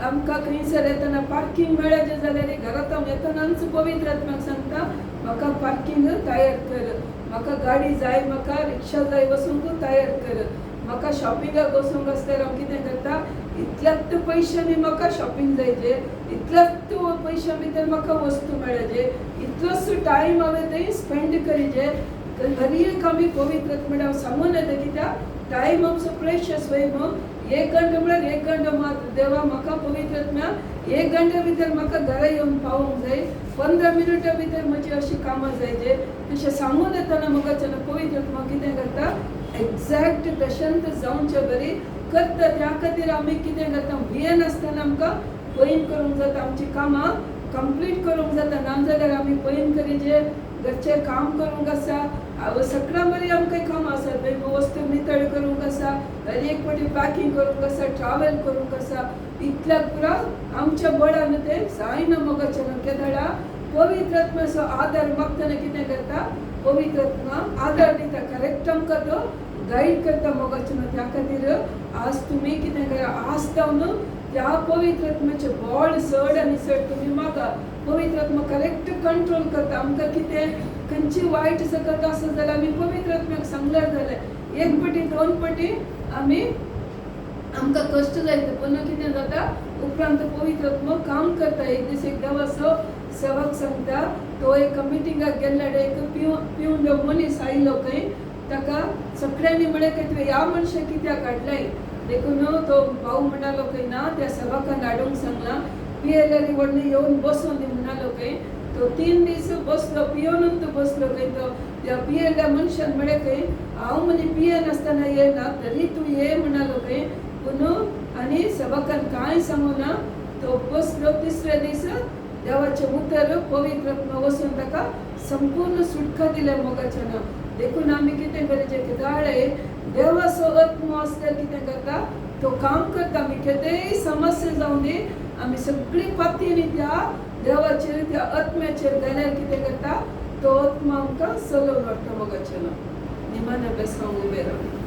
आमकां खंयसर येतना पार्किंग मेळचें जाल्यार घरांत हांव येतनाच पवित्र आत्म्याक सांगता म्हाका पार्किंग तयार कर, म्हाका गाडी जाय, म्हाका रिक्षा जाय वचूंक तयार कर, म्हाका शॉपिंगाक वचूंक आसल्यार हांव कितें करता इतल्याच पयशांनी म्हाका शॉपिंग जायचे, इतल्याच पयशां भितर म्हाका वस्तू मेळचे, इतलोच टायम हांवें थंय स्पेंड करीचे. हर एक आमी पवित्र आत्म्याक सांगून येता कित्याक टायम आमचो प्रेशियस वय 1 घंटो म्हळ्यार 1 घंटो मात देवा म्हाका पवित्र आत्म्या 1 घंटे भितर म्हाका घरा येवन पावोंक जाय, 15 मिनटां भितर म्हजी अशीं कामां जायचे तशें सांगून येतना मोगाचें पवित्र आत्मा कितें करता एक्झॅक्ट तशेंच जावचें बरी करता. त्या खातीर आमी कितें करता भियेन आसतना आमकां पयन करूंक जाता, आमची कामां कंप्लीट करूंक जाता. नाजाल्यार आमी पयन करीचे घरचें काम करूंक आसा, सगळ्यां बरी आमकां कामां आसात. वस्तू नितळ करूंक आसा, एक फावटी पॅकिंग करूंक आसा, ट्रॅवल करूंक आसा. इतल्याक पुरा आमच्या बळान तें जायना मोगाचें ना. केदाळा पवित्र आत्म्याचो आदार मागतना कितें करता पवित्र आत्मा आदार दिता, करेक्ट आमकां तो गायड करता मोगाचें ना. त्या खातीर आज तुमी कितें करा आसतावन त्या पवित्र आत्म्याचे बळ चड आनी चड तुमी मागा. पवित्र आत्मा करेक्ट कंट्रोल करता. आमकां कितें खंयची वायट सकत आसा जाल्यार आमी पवित्र आत्म्याक सांगल्यार जालें 1 फावटी 2 फावटी आमी आमकां कश्ट जायते पूण कितें जाता उपरांत पवित्र आत्मा काम करता. एक दीस एक देवाचो सेवक सांगता तो एका मिटिंगाक गेल्ल्यार एक पिवन मनीस आयलो खंय, ताका सगळ्यांनी म्हळें की तुवें ह्या मनशाक कित्याक हाडलाय. देखून तो भाऊ म्हणालो खंय ना त्या सेवकान हाडूंक सांगला, पियेल्यार व्हडलें येवन बसून दी म्हणालो खंय. तो 3 दीस बसलो पियोनूच बसलो खंय. तो त्या पियेल्या मनशान म्हळें खंय हांव मनी पियेन आसतना येना तरी तूं ये म्हणालो खंय. पूण आनी सेवकान कांय सांगूना तो बसलो. 3रे दीस देवाचें उतर पवित्र आत्मा वचून ताका संपूर्ण सुटका दिल्या मोगाचें ना. देखून आमी कितें करूचें केदाळे देवाचो आत्मो आसल्यार कितें करता तो काम करता. आमी केदेय समस्या जावं दी आमी सगळीं पातयेंनी त्या देवाचेर त्या आत्म्याचेर घाल्यार कितें करता तो आत्मा आमकां चलोवन व्हरता मोगाचें ना. निमाण्या बेसांव उबें रावन